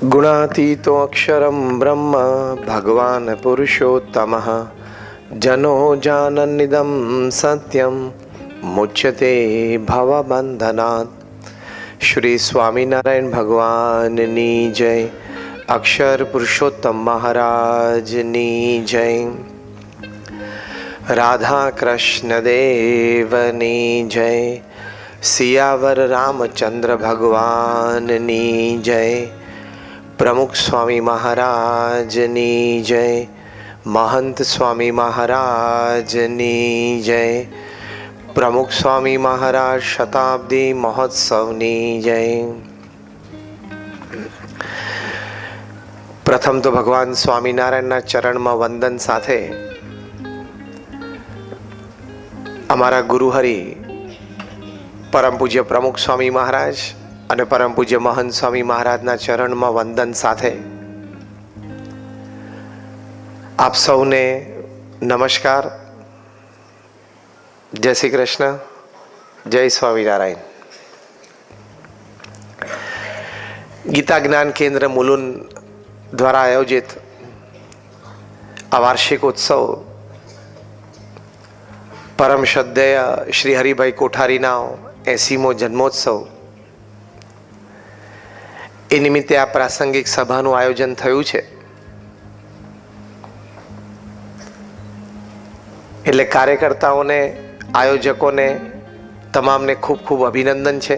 गुणातीतो अक्षरं ब्रह्म भगवान् पुरुषोत्तमः जनो जानन्निदं सत्यं मुच्यते भवबंधनात्। श्री स्वामीनारायण भगवाननी जय। अक्षर पुरुषोत्तम महाराजनी जय। राधा कृष्ण देवनी जय। सियावर रामचंद्र भगवाननी जय। प्रमुख स्वामी महाराजनी जय। महंत स्वामी महाराजनी जय। प्रमुख स्वामी महाराज शताब्दी महोत्सवनी जय। प्रथम तो भगवान स्वामीनारायणना चरणमां वंदन साथे अमारा गुरुहरि परम पूज्य प्रमुख स्वामी महाराज અને પરમ પૂજ્ય મહંત સ્વામી મહારાજના ચરણમાં વંદન સાથે આપ સૌને નમસ્કાર, જય શ્રી કૃષ્ણ, જય સ્વામિનારાયણ। ગીતા જ્ઞાન કેન્દ્ર મુલુંડ દ્વારા આયોજિત આ વાર્ષિક ઉત્સવ પરમ શ્રદ્ધેય શ્રી હરિભાઈ કોઠારીના 80મો જન્મોત્સવ એ નિમિત્તે આ પ્રાસંગિક સભાનું આયોજન થયું છે। એટલે કાર્યકર્તાઓને, આયોજકોને તમામને ખૂબ ખૂબ અભિનંદન છે।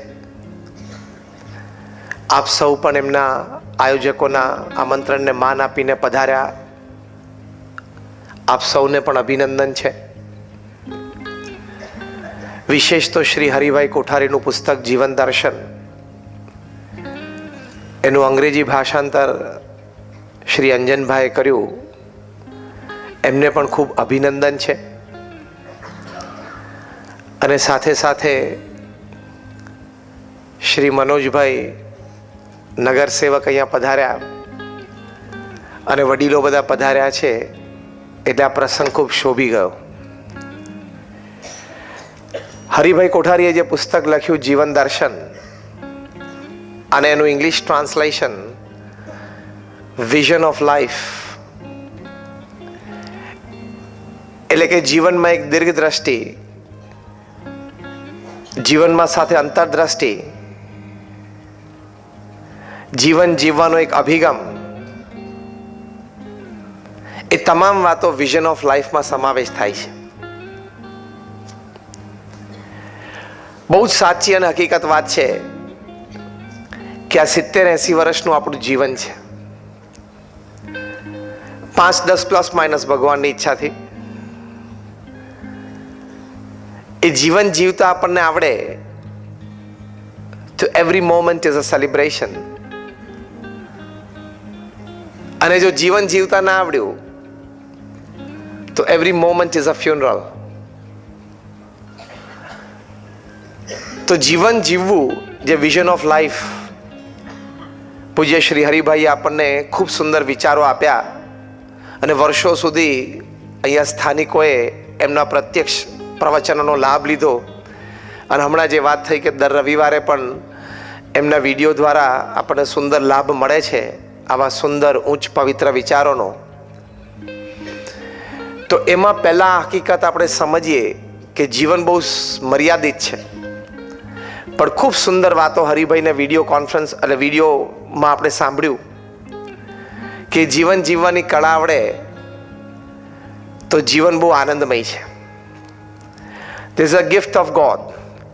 આપ સૌ પણ એમના આયોજકોના આમંત્રણને માન આપીને પધાર્યા, આપ સૌને પણ અભિનંદન છે। વિશેષ તો શ્રી હરિભાઈ કોઠારીનું પુસ્તક જીવન દર્શન, એનું અંગ્રેજી ભાષાંતર શ્રી અંજનભાઈએ કર્યું, એમને પણ ખૂબ અભિનંદન છે। અને સાથે સાથે શ્રી મનોજભાઈ નગરસેવક અહીંયા પધાર્યા અને વડીલો બધા પધાર્યા છે, એટલે આ પ્રસંગ ખૂબ શોભી ગયો। હરિભાઈ કોઠારીએ જે પુસ્તક લખ્યું જીવન દર્શન, અને એનું English translation vision of life, એટલે કે જીવનમાં એક દીર્ઘ દ્રષ્ટિ, જીવનમાં સાથે અંતરદ્રષ્ટિ, જીવન જીવવાનો એક અભિગમ, એ તમામ વાતો વિઝન ઓફ લાઈફમાં સમાવેશ થાય છે। બહુ જ સાચી અને હકીકત વાત છે કે આ 70-80 વર્ષનું આપણું જીવન છે। 5-10 પ્લસ માઇનસ ભગવાનની ઈચ્છાથી એ જીવન જીવતા આપણને આવડે તો every moment is a celebration, અને જો જીવન જીવતા ના આવડ્યું તો every moment is a funeral. તો જીવન જીવવું, જે વિઝન ઓફ લાઈફ પૂજ્ય શ્રી હરિભાઈએ આપણને ખૂબ સુંદર વિચારો આપ્યા, અને વર્ષો સુધી અહીંયા સ્થાનિકોએ એમના પ્રત્યક્ષ પ્રવચનોનો લાભ લીધો, અને હમણાં જે વાત થઈ કે દર રવિવારે પણ એમના વિડીયો દ્વારા આપણને સુંદર લાભ મળે છે આવા સુંદર ઉચ્ચ પવિત્ર વિચારોનો। તો એમાં પહેલા હકીકત આપણે સમજીએ કે જીવન બહુ મર્યાદિત છે, પણ ખૂબ સુંદર વાતો હરિભાઈને વિડીયો કોન્ફરન્સ અને વિડીયોમાં આપણે સાંભળ્યું કે જીવન જીવવાની કળા આવડે તો જીવન બહુ આનંદમય છે। This a gift of God.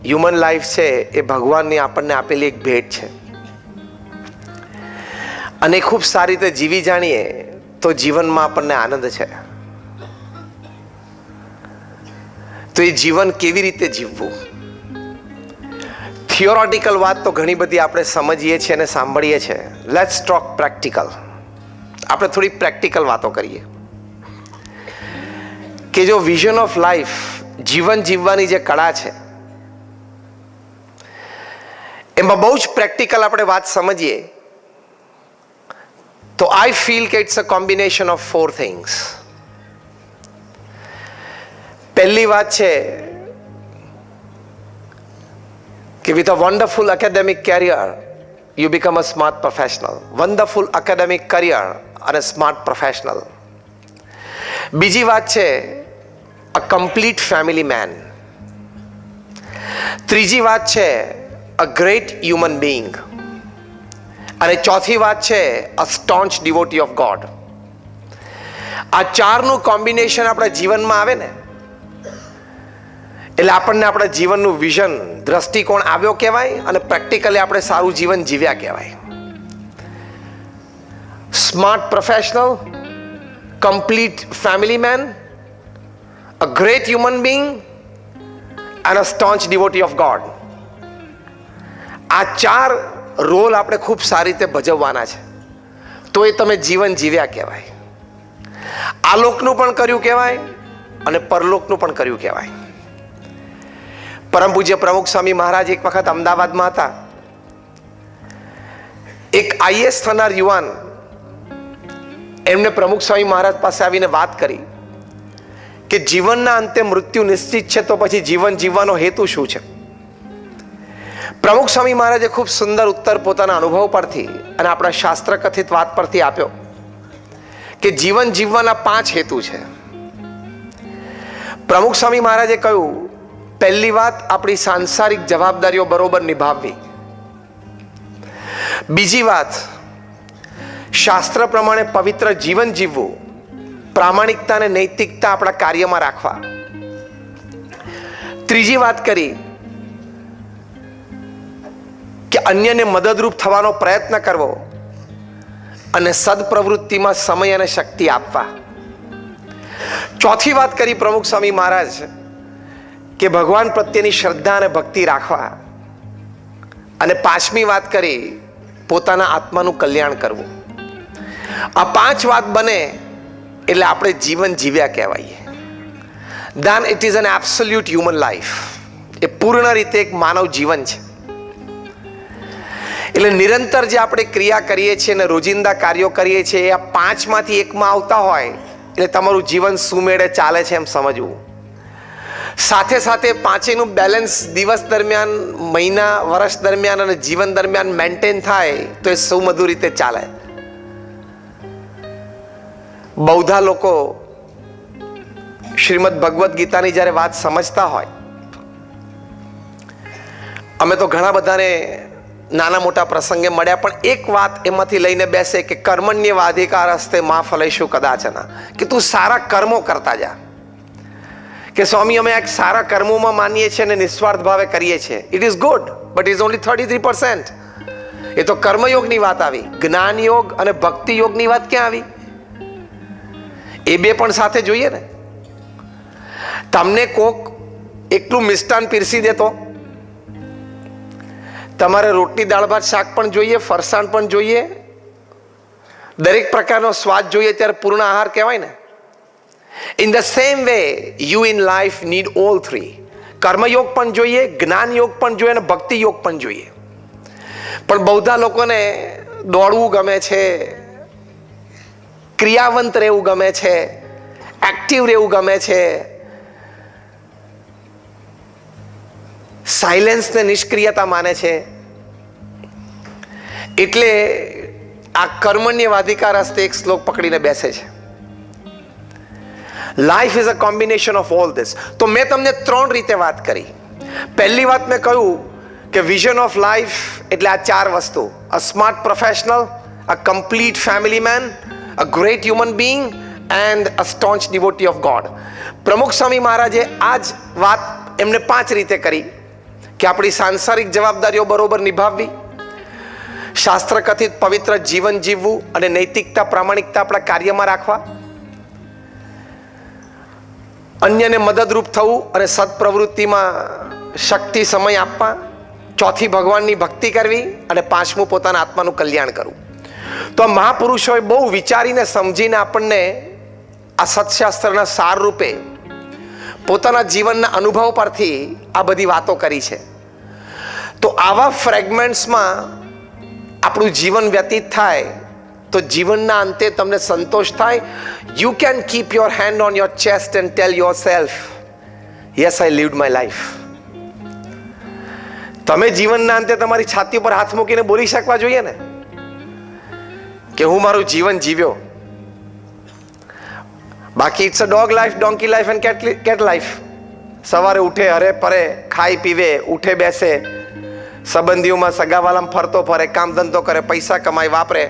Human life છે એ ભગવાનની આપણને આપેલી એક ભેટ છે, અને ખૂબ સારી રીતે જીવી જાણીએ તો જીવનમાં આપણને આનંદ છે। તો એ જીવન કેવી રીતે જીવવું? થિયોરોટિકલ વાત તો ઘણી બધી આપણે સમજીએ છીએ અને સાંભળીએ છીએ। Let's talk practical. આપણે થોડી પ્રેક્ટિકલ વાતો કરીએ કે જો વિઝન ઓફ લાઈફ, જીવન જીવવાની જે કળા છે, એમાં બહુ જ પ્રેક્ટિકલ આપણે વાત સમજીએ તો આઈ ફીલ કે it's a combination of 4 things. પહેલી વાત છે કે with a wonderful academic career you become a smart professional. Wonderful academic career અને સ્માર્ટ પ્રોફેશનલ. બીજી વાત છે અ કમ્પ્લીટ ફેમિલી મેન. ત્રીજી વાત છે અ ગ્રેટ હ્યુમન બીંગ. અને ચોથી વાત છે અ સ્ટોન્ચ ડિવોટી ઓફ ગોડ. આ ચારનું કોમ્બિનેશન આપણા જીવનમાં આવે ને એટલે આપણને આપણા જીવનનું વિઝન, દ્રષ્ટિકોણ આવ્યો કહેવાય અને પ્રેક્ટિકલી આપણે સારું જીવન જીવ્યા કહેવાય. Smart professional, complete family man, a great human being and a staunch devotee of God. આ ચાર રોલ આપણે ખૂબ સારી રીતે ભજવવાના છે તો એ તમે જીવન જીવ્યા કહેવાય. આ લોકનું પણ કર્યું કહેવાય અને પરલોકનું પણ કર્યું કહેવાય. પરમ પૂજ્ય પ્રમુખ સ્વામી મહારાજ એક વખત અમદાવાદમાં હતા. એક આઈએસ થનાર યુવાન એમને પ્રમુખ સ્વામી મહારાજ પાસે આવીને વાત કરી કે જીવનના અંતે મૃત્યુ નિશ્ચિત છે તો પછી જીવન જીવવાનો હેતુ શું છે. પ્રમુખ સ્વામી મહારાજે ખૂબ સુંદર ઉત્તર પોતાના અનુભવ પરથી અને આપણા શાસ્ત્ર કથિત વાત પરથી આપ્યો કે જીવન જીવવાના 5 હેતુ છે. પ્રમુખ સ્વામી મહારાજે કહ્યું, પહેલી વાત આપણી સાંસારિક જવાબદારીઓ બરોબર નિભાવવી. બીજી વાત શાસ્ત્ર પ્રમાણે પવિત્ર જીવન જીવવું, પ્રામાણિકતા અને નૈતિકતા આપણા કાર્યમાં રાખવા. ત્રીજી વાત કરી કે અન્યને મદદરૂપ થવાનો પ્રયત્ન કરવો અને સદપ્રવૃત્તિમાં સમય અને શક્તિ આપવા. ચોથી વાત કરી પ્રમુખ સ્વામી મહારાજ કે ભગવાન પ્રત્યેની શ્રદ્ધા અને ભક્તિ રાખવા. અને પાંચમી વાત કરી પોતાના આત્માનું કલ્યાણ કરવું. આ 5 વાત બને એટલે આપણે જીવન જીવ્યા કહેવાય. Then it is an absolute human life. એ પૂર્ણ રીતે એક માનવ જીવન છે. એટલે નિરંતર જે આપણે ક્રિયા કરીએ છીએ અને રોજિંદા કાર્યો કરીએ છીએ એ આ 5માંથી એકમાં આવતા હોય એટલે તમારું જીવન સુમેળે ચાલે છે એમ સમજવું. સાથે સાથે 5નું બેલેન્સ દિવસ દરમિયાન, મહિના, વર્ષ દરમિયાન અને જીવન દરમિયાન મેન્ટેન થાય તો એ સુમધુર રીતે ચાલે. બૌદ્ધા લોકો શ્રીમદ ભગવદ્ ગીતાની જ્યારે વાત સમજતા હોય, અમે તો ઘણા બધાને નાના મોટા પ્રસંગે મળ્યા પણ એક વાત એમાંથી લઈને બેસે કે કર્મણ્યવાધિકાર હસ્તે મા ફલેષુ કદાચના, કે તું સારા કર્મો કરતા જા. કે સ્વામી અમે એક સારા કર્મોમાં માનીએ છીએ અને નિસ્વાર્થ ભાવે કરીએ છીએ. It is good but is only 33%. એ તો કર્મયોગની વાત આવી. જ્ઞાન યોગ અને ભક્તિ યોગની વાત ક્યાં આવી? એ બે પણ સાથે જોઈએ ને. તમને કોક એકલું મિષ્ટાન પીરસી દેતો, તમારે રોટલી, દાળ, ભાત, શાક પણ જોઈએ, ફરસાણ પણ જોઈએ, દરેક પ્રકારનો સ્વાદ જોઈએ ત્યારે પૂર્ણ આહાર કહેવાય ને. In the same way you in life need all 3. કર્મયોગ પણ જોઈએ, જ્ઞાન યોગ પણ જોઈએ અને ભક્તિ યોગ પણ જોઈએ. પણ બૌદ્ધા લોકોને દોડવું ગમે છે, ક્રિયાવંત રહેવું ગમે છે, એક્ટિવ રહેવું ગમે છે, સાયલેન્સને નિષ્ક્રિયતા માને છે. એટલે આ કર્મણ્યવાધિકાર હસ્તે એક શ્લોક પકડીને બેસે છે. Life is a combination of all this. તો મેં તમને 3 રીતે વાત કરી. પહેલી વાત મેં કહ્યું કે વિઝન ઓફ લાઈફ એટલે આ 4 વસ્તુ: a smart professional, a complete family man, a great human being and a staunch devotee of God. Pramukh Swami મહારાજે આ જ વાત એમને 5 રીતે કરી કે આપણી સાંસારિક જવાબદારીઓ બરોબર નિભાવવી, શાસ્ત્ર કથિત પવિત્ર જીવન જીવવું અને નૈતિકતા, પ્રામાણિકતા આપણા કાર્યમાં રાખવા, અન્યને મદદરૂપ થવું અને સદપ્રવૃત્તિમાં શક્તિ, સમય આપવા, ચોથી ભગવાનની ભક્તિ કરવી અને 5મું પોતાના આત્માનું કલ્યાણ કરવું. તો આ મહાપુરુષોએ બહુ વિચારીને સમજીને આપણને આ સત્શાસ્ત્રના સાર રૂપે પોતાના જીવનના અનુભવ પરથી આ બધી વાતો કરી છે. તો આવા ફ્રેગમેન્ટ્સમાં આપણું જીવન વ્યતીત થાય તો જીવનના અંતે તમને સંતોષ થાય. You can keep your hand on your chest and tell your self, yes I lived my life. તમે જીવનના અંતે તમારી છાતી પર હાથ મૂકીને બોલી શકવા જોઈએ ને કે હું મારું જીવન જીવ્યો. બાકી it's a dog life, donkey life and cat life. સવારે ઉઠે, હરે પરે, ખાઈ પીવે, ઉઠે બેસે, સંબંધીઓમાં સગાવાલામાં ફરતો ફરે, કામ ધંધો કરે, પૈસા કમાઈ વાપરે.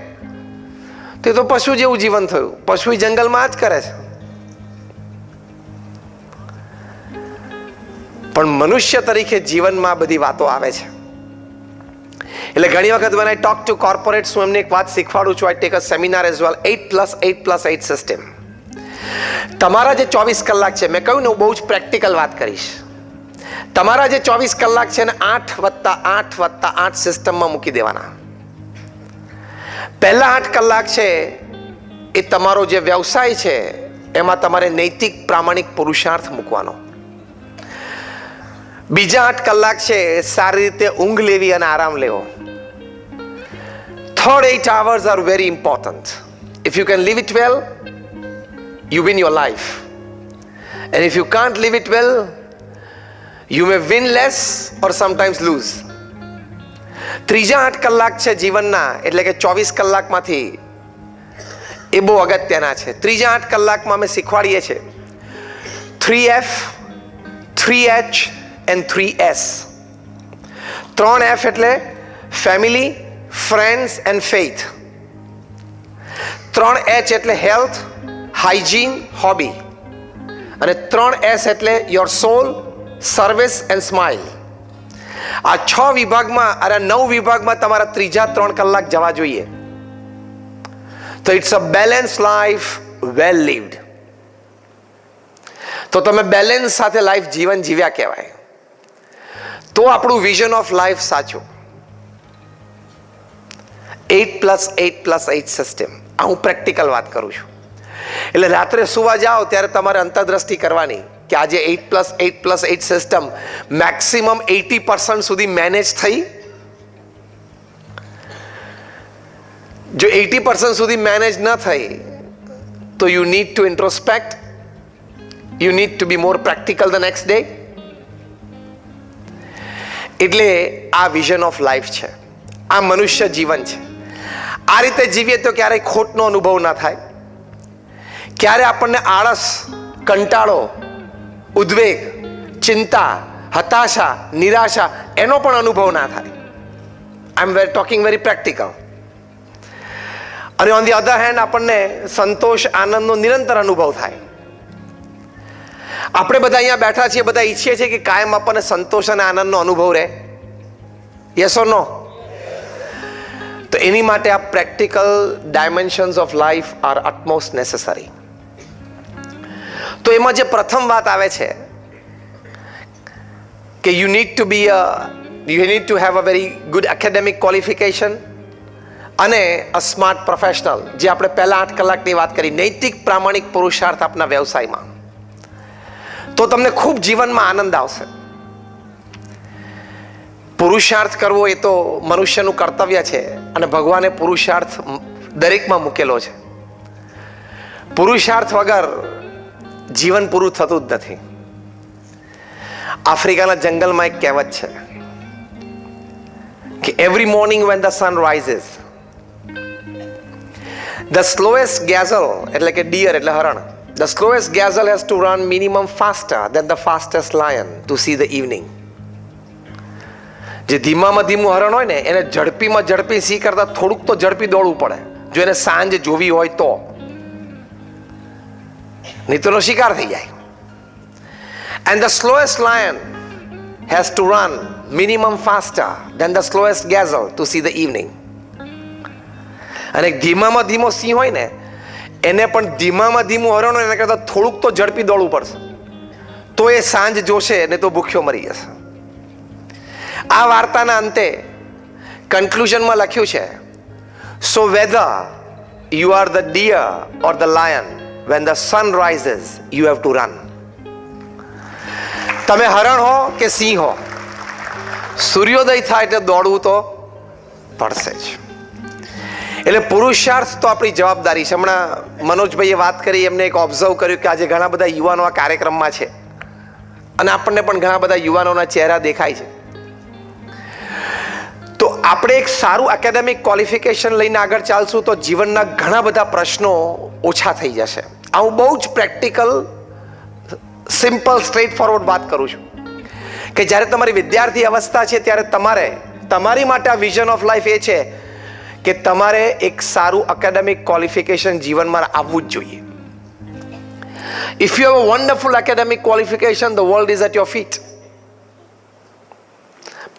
તે તો પશુ જેવું જીવન થયું. પશુ જંગલમાં જ કરે છે. પણ મનુષ્ય તરીકે જીવનમાં બધી વાતો આવે છે. એટલે ઘણી વખત when I talk to corporates, હું એમને એક વાત શીખવાડું છું. I take a seminar as well, 8+8+8 system. તમારા જે 24 કલાક છે, મેં કહ્યું ને હું બહુ જ પ્રેક્ટિકલ વાત કરીશ. તમારા જે 24 કલાક છે ને 8+8+8 સિસ્ટમમાં મૂકી દેવાના. પહેલા 8 કલાક છે એ તમારો જે વ્યવસાય છે એમાં તમારે નૈતિક પ્રામાણિક પુરુષાર્થ મૂકવાનો. બીજા 8 કલાક છે સારી રીતે ઊંઘ લેવી અને આરામ લેવો. Third 8 hours are very important. If you can live it well, you win your life. And if you can't live it well, you may win less or sometimes lose. ત્રીજા 8 કલાક છે જીવનના, એટલે કે 24 કલાકમાંથી એ બહુ અગત્યના છે. ત્રીજા 8 કલાકમાં અમે શીખવાડીએ છીએ 3F, 3H and 3S. 3F એટલે family, friends and faith. 3H એટલે હેલ્થ, હાઇજીન, હોબી. અને 3S એટલે your soul, service and smile. આ 6 વિભાગમાં અને 9 વિભાગમાં તમારા ત્રીજા 3 કલાક જવા જોઈએ. તો ઇટ્સ અ બેલેન્સ લાઈફ વેલ લીવડ. તો તમે બેલેન્સ સાથે લાઈફ જીવન જીવ્યા કહેવાય. તો આપણું વિઝન ઓફ લાઈફ સાચું. 8+8+8 સિસ્ટમ. આ હું પ્રેક્ટિકલ વાત કરું છું. એટલે રાત્રે સુવા જાઓ ત્યારે તમારે અંતરદ્રષ્ટિ કરવાની કે આજે 8+8+8 સિસ્ટમ મેક્સિમમ 80% સુધી મેનેજ થઈ. જો 80% સુધી મેનેજ ન થઈ તો you need to introspect, you need to be more practical the next day. એટલે આ વિઝન ઓફ લાઈફ છે, આ મનુષ્ય જીવન છે. આ રીતે જીવીએ તો ક્યારેય ખોટનો અનુભવ ના થાય, ક્યારે આપણને આળસ, કંટાળો, ઉદ્વેગ, ચિંતા, હતાશા, નિરાશા એનો પણ અનુભવ ના થાય. આઈ એમ ટોકિંગ વેરી પ્રેક્ટિકલ. અને ઓન ધી અધર હેન્ડ આપણને સંતોષ, આનંદનો નિરંતર અનુભવ થાય. આપણે બધા અહીંયા બેઠા છીએ, બધા ઈચ્છીએ છીએ કે કાયમ આપણને સંતોષ અને આનંદનો અનુભવ રહે. Yes or no? તો એની માટે આ practical dimensions of life are utmost necessary. તો એમાં જે પ્રથમ વાત આવે છે કે you need to have a very good academic qualification અને અ સ્માર્ટ પ્રોફેશનલ. જે આપણે પહેલા 8 કલાકની વાત કરી, નૈતિક પ્રામાણિક પુરુષાર્થ આપના વ્યવસાયમાં. તો તમને ખૂબ જીવનમાં આનંદ આવશે. પુરુષાર્થ કરવો એ તો મનુષ્યનું કર્તવ્ય છે અને ભગવાને પુરુષાર્થ દરેકમાં મૂકેલો છે. પુરુષાર્થ વગર જીવન પૂરું થતું જ નથી. આફ્રિકાના જંગલમાં એક કહેવત છે કે every morning when the sun rises, the slowest gazelle એટલે કે ડિયર એટલે હરણ, the slowest gazelle has to run minimum faster than the fastest lion to see the evening. જે ધીમામાં ધીમું હરણ હોય ને એને ઝડપીમાં ઝડપી સી કરતા થોડુંક તો ઝડપી દોડવું પડે જો એને સાંજ જોવી હોય તો, નહીં તો શિકાર થઈ જાય. And the slowest lion has to run minimum faster than the slowest gazelle to see the evening. અને ધીમામાં ધીમો સિંહ હોય ને એને પણ ધીમામાં ધીમું હરણ હોય એના કરતાં થોડુંક તો ઝડપી દોડવું પડશે તો એ સાંજ જોશે ને તો ભૂખ્યો મરી જશે. આ વાર્તાના અંતે કન્ક્લુઝનમાં લખ્યું છે, so whether you are the deer or the lion, when the sun rises you have to run. તમે હરણ હો કે સિંહ હો, સૂર્યોદય થાય એટલે દોડવું તો પડશે જ. એટલે પુરુષાર્થ તો આપણી જવાબદારી છે. હમણાં મનોજભાઈએ વાત કરી, એમને એક ઓબ્ઝર્વ કર્યું કે આજે ઘણા બધા યુવાનો આ કાર્યક્રમમાં છે અને આપણને પણ ઘણા બધા યુવાનોના ચહેરા દેખાય છે. આપણે એક સારું એકેડેમિક ક્વોલિફિકેશન લઈને આગળ ચાલશું તો જીવનના ઘણા બધા પ્રશ્નો ઓછા થઈ જશે. આ હું બહુ જ પ્રેક્ટિકલ, સિમ્પલ, સ્ટ્રેટ ફોરવર્ડ વાત કરું છું કે જ્યારે તમારી વિદ્યાર્થી અવસ્થા છે ત્યારે તમારી માટે આ વિઝન ઓફ લાઈફ એ છે કે તમારે એક સારું એકેડેમિક ક્વોલિફિકેશન જીવનમાં આવવું જ જોઈએ. If you have a wonderful academic qualification, the world is at your feet.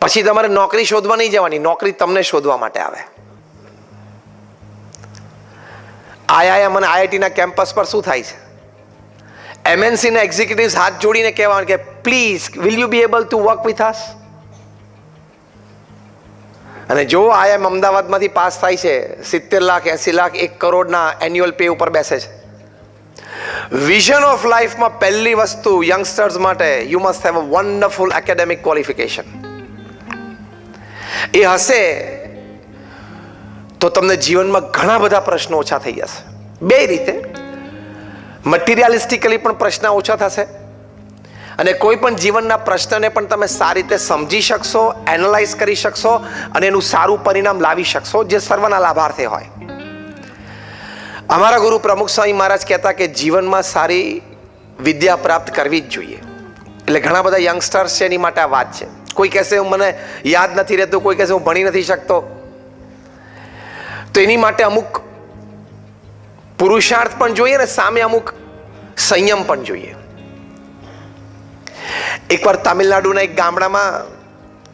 પછી તમારે નોકરી શોધવા નહીં જવાની, નોકરી તમને શોધવા માટે આવે. આઈઆઈએમ અને આઈઆઈટીના કેમ્પસ પર શું થાય છે? એમએનસીના એક્ઝિક્યુટિવ્સ હાથ જોડીને કહેવાનું કે please will you be able to work with us. અને જો આઈઆઈએમ અમદાવાદમાંથી પાસ થાય છે, 70 લાખ 80 લાખ 1 કરોડના એન્યુઅલ પે ઉપર બેસે છે. વિઝન ઓફ લાઈફમાં પહેલી વસ્તુ યંગસ્ટર્સ માટે, you must have a wonderful academic qualification. એ હશે તો તમને જીવનમાં ઘણા બધા પ્રશ્નો ઓછા થઈ જશે. બે રીતે, મટીરિયાલિસ્ટિકલી પણ પ્રશ્ન ઓછા થશે અને કોઈ પણ જીવનના પ્રશ્નને પણ તમે સારી રીતે સમજી શકશો, એનાલાઇઝ કરી શકશો અને એનું સારું પરિણામ લાવી શકશો, જે સર્વના લાભાર્થે હોય. અમારા ગુરુ પ્રમુખ સ્વામી મહારાજ કહેતા કે જીવનમાં સારી વિદ્યા પ્રાપ્ત કરવી જ જોઈએ. એટલે ઘણા બધા યંગસ્ટર્સ છે એની માટે આ વાત છે. કોઈ કહેશે હું મને યાદ નથી રહેતું, કોઈ કહેશે હું ભણી નથી શકતો. તો એની માટે અમુક પુરુષાર્થ પણ જોઈએ ને સામે અમુક સંયમ પણ જોઈએ. એકવાર તામિલનાડુના એક ગામડામાં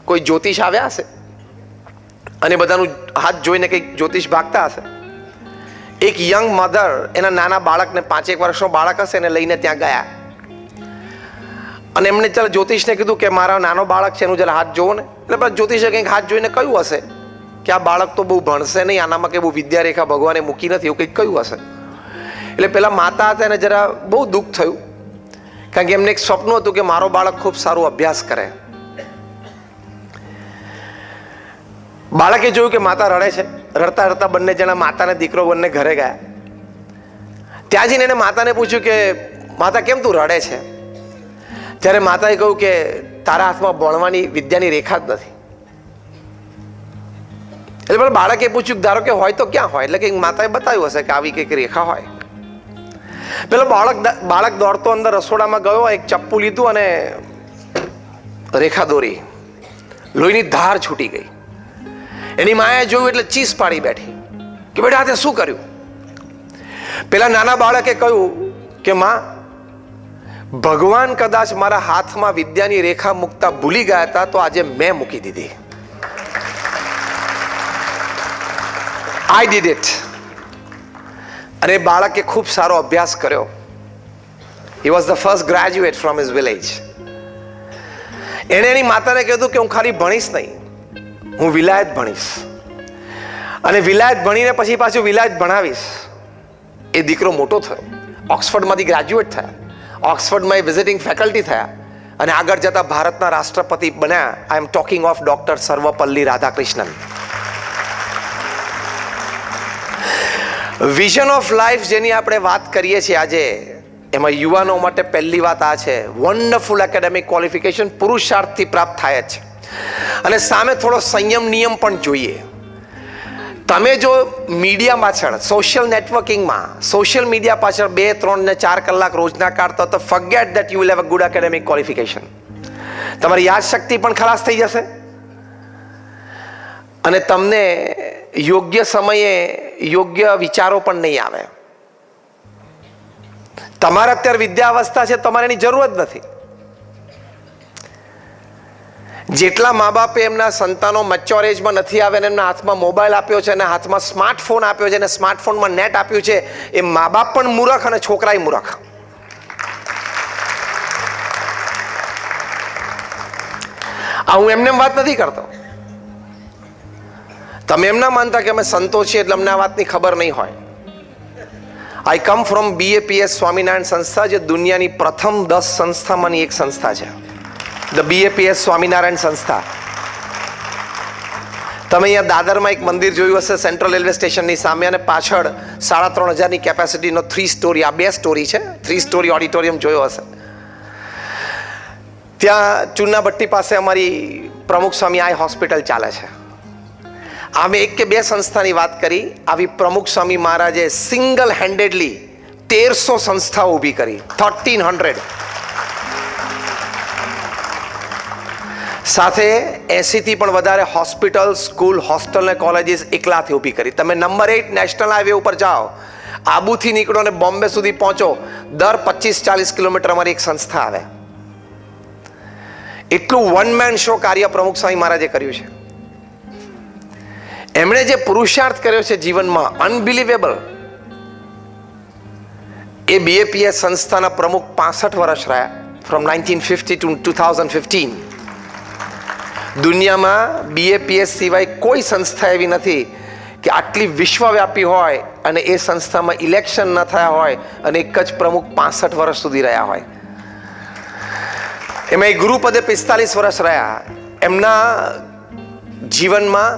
કોઈ જ્યોતિષ આવ્યા હશે અને બધાનું હાથ જોઈને કંઈક જ્યોતિષ ભાગતા હશે. એક યંગ મધર એના નાના બાળકને, 5-1 વર્ષનો બાળક હશે, એને લઈને ત્યાં ગયા અને એમને ચાલ જ્યોતિષને કીધું કે મારા નાનો બાળક છે એનું જરા હાથ જોવો ને. એટલે પેલા જ્યોતિષે કંઈક હાથ જોઈને કહ્યું હશે કે આ બાળક તો બહુ ભણશે નહીં, આનામાં કંઈ બહુ વિદ્યારેખા ભગવાને મૂકી નથી, એવું કંઈક કહ્યું હશે. એટલે પેલા માતા હતા એને જરા બહુ દુઃખ થયું, કારણ કે એમને એક સ્વપ્ન હતું કે મારો બાળક ખૂબ સારો અભ્યાસ કરે. બાળકે જોયું કે માતા રડે છે. રડતા રડતા બંને જણા, માતા અને દીકરો બંને ઘરે ગયા. ત્યાં જઈને એને માતાને પૂછ્યું કે માતા કેમ તું રડે છે? ત્યારે માતાએ કહ્યું કે તારા હાથમાં ભણવાની વિદ્યાની રેખા જ નથી. એટલે બાળકે પૂછ્યું ધારો કે હોય તો ક્યાં હોય? એટલે કે માતાએ બતાવ્યું હશે કે આવી કંઈક રેખા હોય. પેલો બાળક દોડતો અંદર રસોડામાં ગયો, એક ચપ્પુ લીધું અને રેખા દોરી. લોહીની ધાર છૂટી ગઈ. એની માએ જોયું એટલે ચીસ પાડી બેઠી કે બેટા આ તે શું કર્યું? પેલા નાના બાળકે કહ્યું કે માં, ભગવાન કદાચ મારા હાથમાં વિદ્યાની રેખા મૂકતા ભૂલી ગયા હતા તો આજે મેં મૂકી દીધી. I did it. અને બાળકે ખૂબ સારો અભ્યાસ કર્યો. He was the first graduate from his village. એણે એની માતાને કીધું કે હું ખાલી ભણીશ નહીં, હું વિલાયત ભણીશ અને વિલાયત ભણીને પછી પાછું વિલાયત ભણાવીશ. એ દીકરો મોટો થયો, ઓક્સફર્ડમાંથી ગ્રેજ્યુએટ થયા, ઓક્સફર્ડમાં એ વિઝિટિંગ ફેકલ્ટી થયા અને આગળ જતા ભારતના રાષ્ટ્રપતિ બન્યા. I am talking of doctor Sarvepalli Radhakrishnan. Vision of life જેની આપણે વાત કરીએ છીએ આજે, એમાં યુવાનો માટે પહેલી વાત આ છે, વન્ડરફુલ એકેડેમિક ક્વોલિફિકેશન પુરુષાર્થથી પ્રાપ્ત થાય જ છે અને સામે થોડો સંયમ નિયમ પણ જોઈએ. તમે જો મીડિયા પાછળ, સોશિયલ નેટવર્કિંગમાં, સોશિયલ મીડિયા પાછળ 2, 3 ને 4 કલાક રોજના કાઢતા તો forget that you will have a good academic qualification. તમારી યાદશક્તિ પણ ખલાસ થઈ જશે અને તમને યોગ્ય સમયે યોગ્ય વિચારો પણ નહીં આવે. તમારે અત્યારે વિદ્યા અવસ્થા છે, તમારે એની જરૂર જ નથી. જેટલા મા બાપે એમના સંતાનો મેચ્યોર એજમાં નથી આવે અને એમના હાથમાં મોબાઈલ આપ્યો છે અને હાથમાં સ્માર્ટફોન આપ્યો છે અને સ્માર્ટફોનમાં નેટ આપ્યું છે, એ મા બાપ પણ મૂર્ખ અને છોકરાય મૂર્ખ. આ હું એમને વાત નથી કરતો. તમે એમ ના માનતા કે અમે સંતો છીએ એટલે અમને આ વાતની ખબર નહીં હોય. આઈ કમ ફ્રોમ BAPS સ્વામિનારાયણ સંસ્થા, જે દુનિયાની પ્રથમ 10 સંસ્થામાંની એક સંસ્થા છે, ધ BAPS સ્વામિનારાયણ સંસ્થા. તમે અહીંયા દાદરમાં એક મંદિર જોયું હશે, સેન્ટ્રલ રેલવે સ્ટેશનની સામે, અને પાછળ 3,500 કેપેસિટીનો 3 સ્ટોરી, આ 2 સ્ટોરી છે, 3 સ્ટોરી ઓડિટોરિયમ જોયો હશે. ત્યાં ચુન્નાભટ્ટી પાસે અમારી પ્રમુખ સ્વામી આઈ હોસ્પિટલ ચાલે છે. અમે એક કે બે સંસ્થાની વાત કરી, આવી પ્રમુખ સ્વામી મહારાજે સિંગલ હેન્ડેડલી 1300 સંસ્થાઓ ઊભી કરી, 1300. સાથે 80 થી પણ વધારે હોસ્પિટલ, સ્કૂલ, હોસ્ટેલ ને કોલેજીસ એકલાથી ઊભી કરી. તમે નંબર 8 નેશનલ હાઈવે ઉપર જાઓ, આબુથી નીકળો ને બોમ્બે સુધી પહોંચો, દર 25-40 કિલોમીટર અમારી એક સંસ્થા આવે. એટલું વન મેન શો કાર્ય પ્રમુખ સ્વામી મહારાજે કર્યું છે. એમણે જે પુરુષાર્થ કર્યો છે જીવનમાં, અનબિલીવેબલ. એ બીએપીએસ સંસ્થાના પ્રમુખ 65 વર્ષ રહ્યા, ફ્રોમ 1950 ટુ 2015. દુનિયામાં બીએપીએસ સિવાય કોઈ સંસ્થા એવી નથી કે આટલી વિશ્વવ્યાપી હોય અને એ સંસ્થામાં ઇલેક્શન ન થયા હોય અને એક જ પ્રમુખ 65 વર્ષ સુધી રહ્યા હોય. એમાં એ ગુરુપદે 45 વર્ષ રહ્યા. એમના જીવનમાં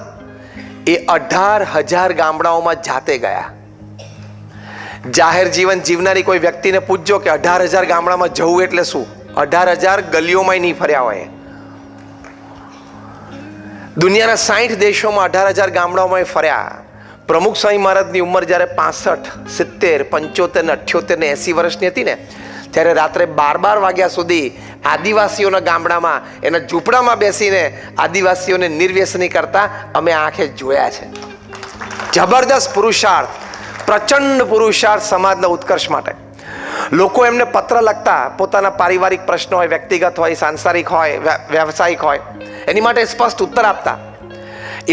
એ 18,000 ગામડાઓમાં જાતે ગયા. જાહેર જીવન જીવનારી કોઈ વ્યક્તિને પૂછજો કે 18,000 ગામડામાં જવું એટલે શું, 18,000 ગલીઓમાં નહીં ફર્યા હોય. દુનિયાના 60 દેશોમાં 18,000 ગામડાઓમાં ફર્યા. પ્રમુખ સ્વામી મહારાજની ઉંમર જ્યારે 65, 70, 75, 78 ને 80 વર્ષની હતી ને, ત્યારે રાત્રે 12 વાગ્યા સુધી આદિવાસીઓના ગામડામાં એના ઝૂંપડામાં બેસીને આદિવાસીઓને નિર્વ્યસની કરતા અમે આંખે જોયા છે. જબરદસ્ત પુરુષાર્થ, પ્રચંડ પુરુષાર્થ સમાજના ઉત્કર્ષ માટે. લોકો એમને પત્ર લખતા, પોતાના પારિવારિક પ્રશ્નો હોય, વ્યક્તિગત હોય, સાંસારિક હોય, વ્યવસાયિક હોય, એની માટે સ્પષ્ટ ઉત્તર આપતા.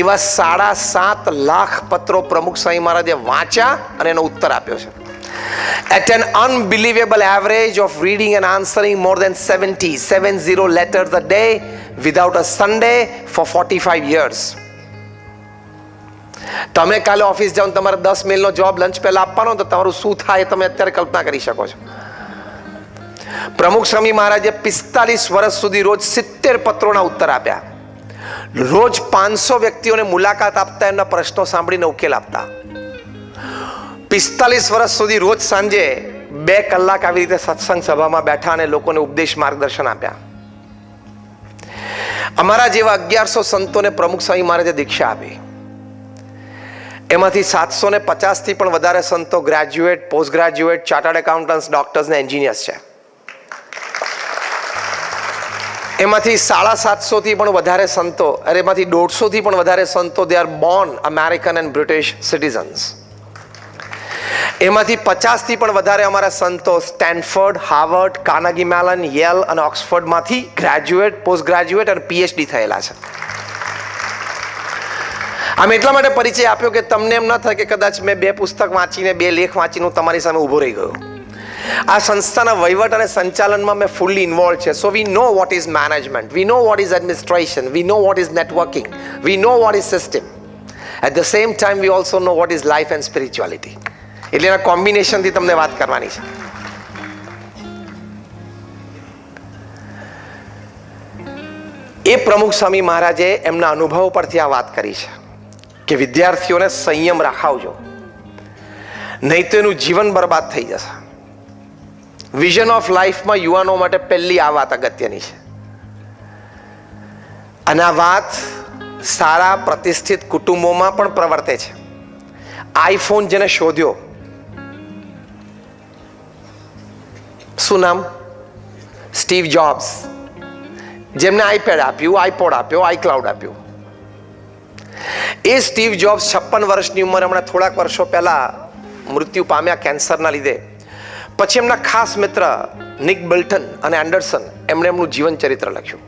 એવા 7.5 લાખ પત્રો પ્રમુખ સ્વામી મહારાજે વાંચ્યા અને એનો ઉત્તર આપ્યો છે. At an unbelievable average of reading and answering more than 70 letters a day without a Sunday for 45 years. તમે કાલે ઓફિસ જાઓ, તમારે 10 મેલનો જવાબ લંચ પહેલા આપવાનો, તો તમારું શું થાય તમે અત્યારે કલ્પના કરી શકો છો. પ્રમુખ સ્વામી મહારાજે 45 વર્ષ સુધી રોજ 70 પત્રોના ઉત્તર આપ્યા. રોજ 500 વ્યક્તિઓને મુલાકાત આપતા, એમના પ્રશ્નો સાંભળીને ઉકેલ આપતા. 45 વર્ષ સુધી રોજ સાંજે 2 કલાક આવી રીતે સત્સંગ સભામાં બેઠા અને લોકોને ઉપદેશ માર્ગદર્શન આપ્યા. અમારા જેવા 1100 સંતોને પ્રમુખ સ્વામી મહારાજે દીક્ષા આપી. એમાંથી 750 થી પણ વધારે સંતો graduate, post graduate, chartered accountants, doctors ને એન્જિનિયર્સ છે. એમાંથી 750 થી પણ વધારે સંતો, એમાંથી 150 થી પણ વધારે સંતો they are Born American and British citizens. એમાંથી 50 થી પણ વધારે અમારા સંતો Stanford, Harvard, Carnegie melon, Yale અને ઓક્સફોર્ડમાંથી ગ્રેજ્યુએટ, પોસ્ટ ગ્રેજ્યુએટ અને પીએચડી થયેલા છે. આમ એટલા માટે પરિચય આપ્યો કે તમને એમ ન થાય કે કદાચ મેં 2 પુસ્તક વાંચીને, 2 લેખ વાંચીને તમારી સામે ઊભો રહી ગયો. આ સંસ્થાના વહીવટ અને સંચાલનમાં મેં ફૂલ્લી ઇન્વોલ્વ છે. So we know what is management, we know what is administration, we know what is networking, we know what is system. At the same time we also know what is life and spirituality. એટલે એના કોમ્બિનેશનથી તમને વાત કરવાની છે. એ પ્રમુખ સ્વામી મહારાજે એમના અનુભવો પરથી આ વાત કરી છે કે વિદ્યાર્થીઓને સંયમ રાખાવજો, નહીં તો એનું જીવન બરબાદ થઈ જશે. વિઝન ઓફ લાઈફમાં યુવાનો માટે પહેલી આ વાત અગત્યની છે. અને આ વાત સારા પ્રતિષ્ઠિત કુટુંબોમાં પણ પ્રવર્તે છે. આઈફોન જેને શોધ્યો, શું નામ? Steve jobs. જેમને આઈપેડ આપ્યું, આઈપોડ આપ્યો, આઈક્લાઉડ આપ્યું. એ સ્ટીવ જોબ્સ 56 વર્ષની ઉંમરે હમણાં થોડાક વર્ષો પહેલા મૃત્યુ પામ્યા કેન્સરના લીધે. પછી એમના ખાસ મિત્ર નિક બિલ્ટન અને એન્ડરસન, એમણે એમનું જીવન ચરિત્ર લખ્યું.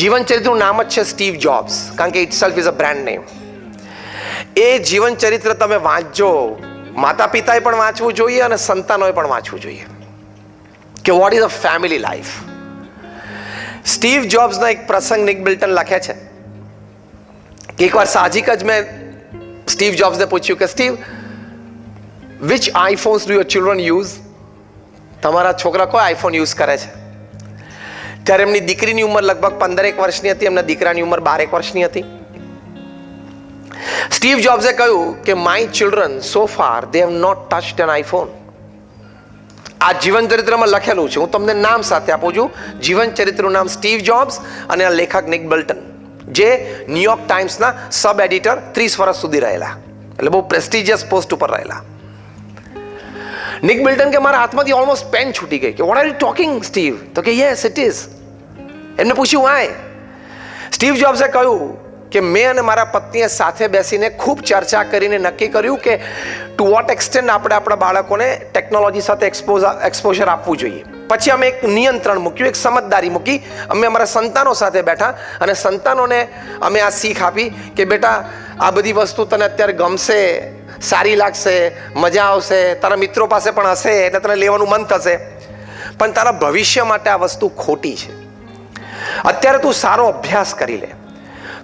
જીવન ચરિત્રનું નામ જ છે સ્ટીવ જોબ્સ, કારણ કે itself is a brand name. એ જીવન ચરિત્ર તમે વાંચજો. માતા પિતાએ પણ વાંચવું જોઈએ અને સંતાનોએ પણ વાંચવું જોઈએ કે what is a family life. Steve જોબ્સના એક પ્રસંગ નિક બિલ્ટન લખે છે કે એકવાર સાહજિક જ મેં સ્ટીવ જોબ્સને પૂછ્યું કે Steve, which iPhones do your children use? તમારા છોકરા કોઈ આઈફોન યુઝ કરે છે? ત્યારે એમની દીકરીની ઉંમર લગભગ 15 વર્ષની હતી, એમના દીકરાની ઉંમર 12 વર્ષની હતી. સ્ટીવ જોબ્સે કહ્યું કે my children so far they have not touched an iPhone. આ જીવન ચરિત્રમાં લખેલું છે. હું તમને નામ સાથે આપું છું. જીવન ચરિત્રનું નામ સ્ટીવ જોબ્સ અને આ લેખક નિક બિલ્ટન. જે ન્યુયોર્ક ટાઈમ્સના સબ એડિટર 30 વર્ષ સુધી રહેલા, એટલે બહુ પ્રેસ્ટિજિયસ પોસ્ટ ઉપર રહેલા. નિક બિલ્ટન કે મારા હાથમાંથી ઓલમોસ્ટ પેન છૂટી ગઈ કે what are you talking Steve? તો કે યસ ઇટ ઇઝ. એમને પૂછ્યું વાય? સ્ટીવ જોબ્સે કહ્યું કે મેં અને મારા પત્નીએ સાથે બેસીને ખૂબ ચર્ચા કરીને નક્કી કર્યું કે ટુ વોટ એક્સટેન્ટ આપણે આપણા બાળકોને ટેકનોલોજી સાથે એક્સપોઝર આપવું જોઈએ. પછી અમે એક નિયંત્રણ મૂક્યું, એક સમજદારી મૂકી. અમે અમારા સંતાનો સાથે બેઠા અને સંતાનોને અમે આ શીખ આપી કે બેટા આ બધી વસ્તુ તને અત્યારે ગમશે, સારી લાગશે, મજા આવશે, તારા મિત્રો પાસે પણ હશે એટલે તને લેવાનું મન થશે, પણ તારા ભવિષ્ય માટે આ વસ્તુ ખોટી છે. અત્યારે તું સારો અભ્યાસ કરી લે,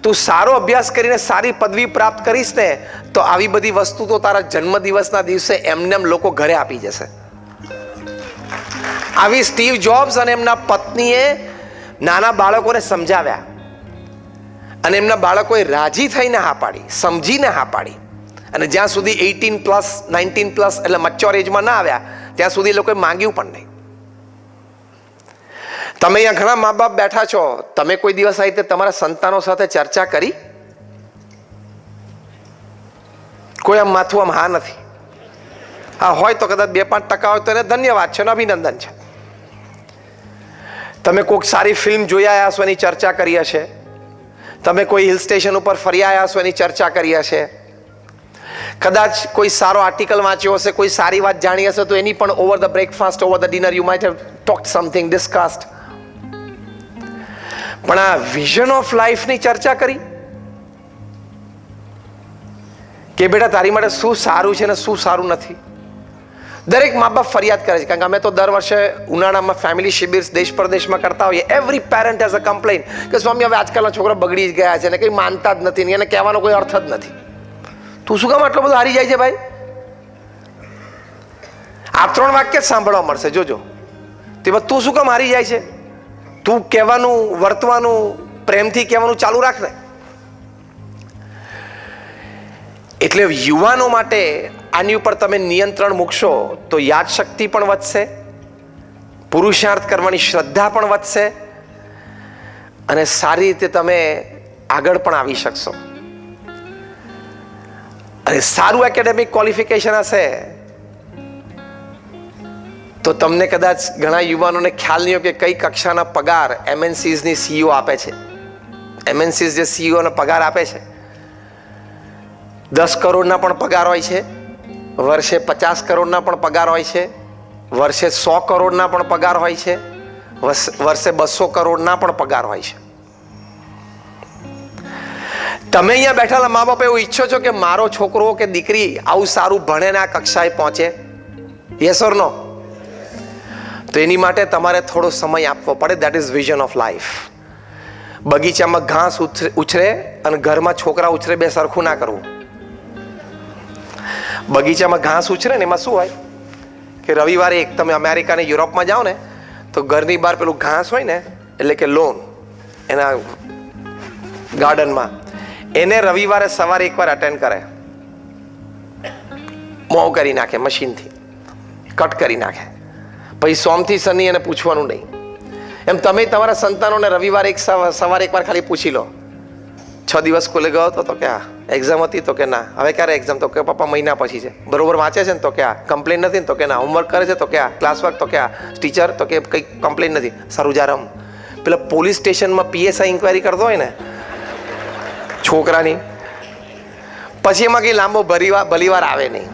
તું સારો અભ્યાસ કરીને સારી પદવી પ્રાપ્ત કરીશ ને તો આવી બધી વસ્તુ તો તારા જન્મદિવસના દિવસે એમને લોકો ઘરે આપી જશે. આવી સ્ટીવ જોબ્સ અને એમના પત્નીએ નાના બાળકોને સમજાવ્યા અને એમના બાળકોએ રાજી થઈને હા પાડી, સમજીને હા પાડી. અને જ્યાં સુધી 18+, 19+ એટલે મચ્યોર એજમાં ના આવ્યા ત્યાં સુધી એ લોકોએ માંગ્યું પણ નહીં. તમે અહીંયા ઘણા મા બાપ બેઠા છો, તમે કોઈ દિવસ આ રીતે તમારા સંતાનો સાથે ચર્ચા કરી? કોઈ આમ માથું આમ હા નથી. હા હોય તો કદાચ 2-5% હોય તો એને ધન્યવાદ છે અને અભિનંદન છે. તમે કોઈક સારી ફિલ્મ જોઈ આવ્યા છો એની ચર્ચા કરી હશે, તમે કોઈ હિલ સ્ટેશન ઉપર ફરી આવ્યા છો એની ચર્ચા કરી હશે, કદાચ કોઈ સારો આર્ટિકલ વાંચ્યો હશે, કોઈ સારી વાત જાણી હશે તો એની પણ over the breakfast, over the dinner you might have talked something, discussed. પણ આ વિઝન ઓફ લાઈફની ચર્ચા કરી કે બેટા તારી માટે શું સારું છે ને શું સારું નથી? દરેક મા બાપ ફરિયાદ કરે છે, કારણ કે અમે તો દર વર્ષે ઉનાળામાં ફેમિલી શિબિર દેશ પરદેશમાં કરતા હોઈએ. Every parent has a complain કે સ્વામી હવે આજકાલના છોકરા બગડી જ ગયા છે ને કંઈ માનતા જ નથી ને એને કહેવાનો કોઈ અર્થ જ નથી. તું શું કામ આટલો બધો હારી જાય છે ભાઈ? આ 3 વાક્ય જ સાંભળવા મળશે, જોજો. તે તું શું કામ હારી જાય છે? તું કહેવાનું, વર્તવાનું, પ્રેમથી કહેવાનું ચાલુ રાખ ને. એટલે યુવાનો માટે આની ઉપર તમે નિયંત્રણ મૂકશો તો યાદશક્તિ પણ વધશે, પુરુષાર્થ કરવાની શ્રદ્ધા પણ વધશે અને સારી રીતે તમે આગળ પણ આવી શકશો. અને સારું એકેડેમિક ક્વોલિફિકેશન હશે તો તમને કદાચ ઘણા યુવાનોને ખ્યાલ નહીં હોય કે કઈ કક્ષાના પગાર MNCsની CEO આપે છે. MNCs જે CEOને પગાર આપે છે 10 કરોડના પણ પગાર હોય છે, વર્ષે 50 કરોડના પણ પગાર હોય છે, વર્ષે 100 કરોડના પણ પગાર હોય છે, વર્ષે 200 કરોડના પણ પગાર હોય છે. તમે અહીંયા બેઠેલા મા બાપ એવું ઈચ્છો છો કે મારો છોકરો કે દીકરી આવું સારું ભણે ને આ કક્ષાએ પહોંચે? Yes or no? તો એની માટે તમારે થોડો સમય આપવો પડે. That is vision of life. બગીચામાં ઘાસ ઉછરે અને ઘરમાં છોકરા ઉછરે, બે સરખું ના કરવું. બગીચામાં ઘાસ ઉછરે ને એમાં શું હોય કે રવિવારે એક તમે અમેરિકા ને યુરોપમાં જાઓ ને તો ઘરની બહાર પેલું ઘાસ હોય ને એટલે કે લોન એના ગાર્ડનમાં, એને રવિવારે સવારે એકવાર અટેન્ડ કરે, મોવ કરી નાખે, મશીનથી કટ કરી નાખે. પછી સોમથી શનિ એને પૂછવાનું નહીં. એમ તમે તમારા સંતાનોને રવિવારે સવારે એકવાર ખાલી પૂછી લો, 6 દિવસ સ્કૂલે ગયો હતો તો કે હા, એક્ઝામ હતી તો કે ના, હવે ક્યારે એક્ઝામ? તો કે પપ્પા મહિના પછી છે. બરોબર વાંચે છે ને તો કે હા, કમ્પ્લેન નથી ને તો કે ના, હોમવર્ક કરે છે તો કે હા, ક્લાસ વર્ક તો કે હા, ટીચર તો કે કંઈ કમ્પ્લેન નથી, સારું જા રમ. પેલા પોલીસ સ્ટેશનમાં PSI ઇન્ક્વાયરી કરતો હોય ને છોકરાની, પછી એમાં કંઈ લાંબો ભલીવાર આવે નહીં.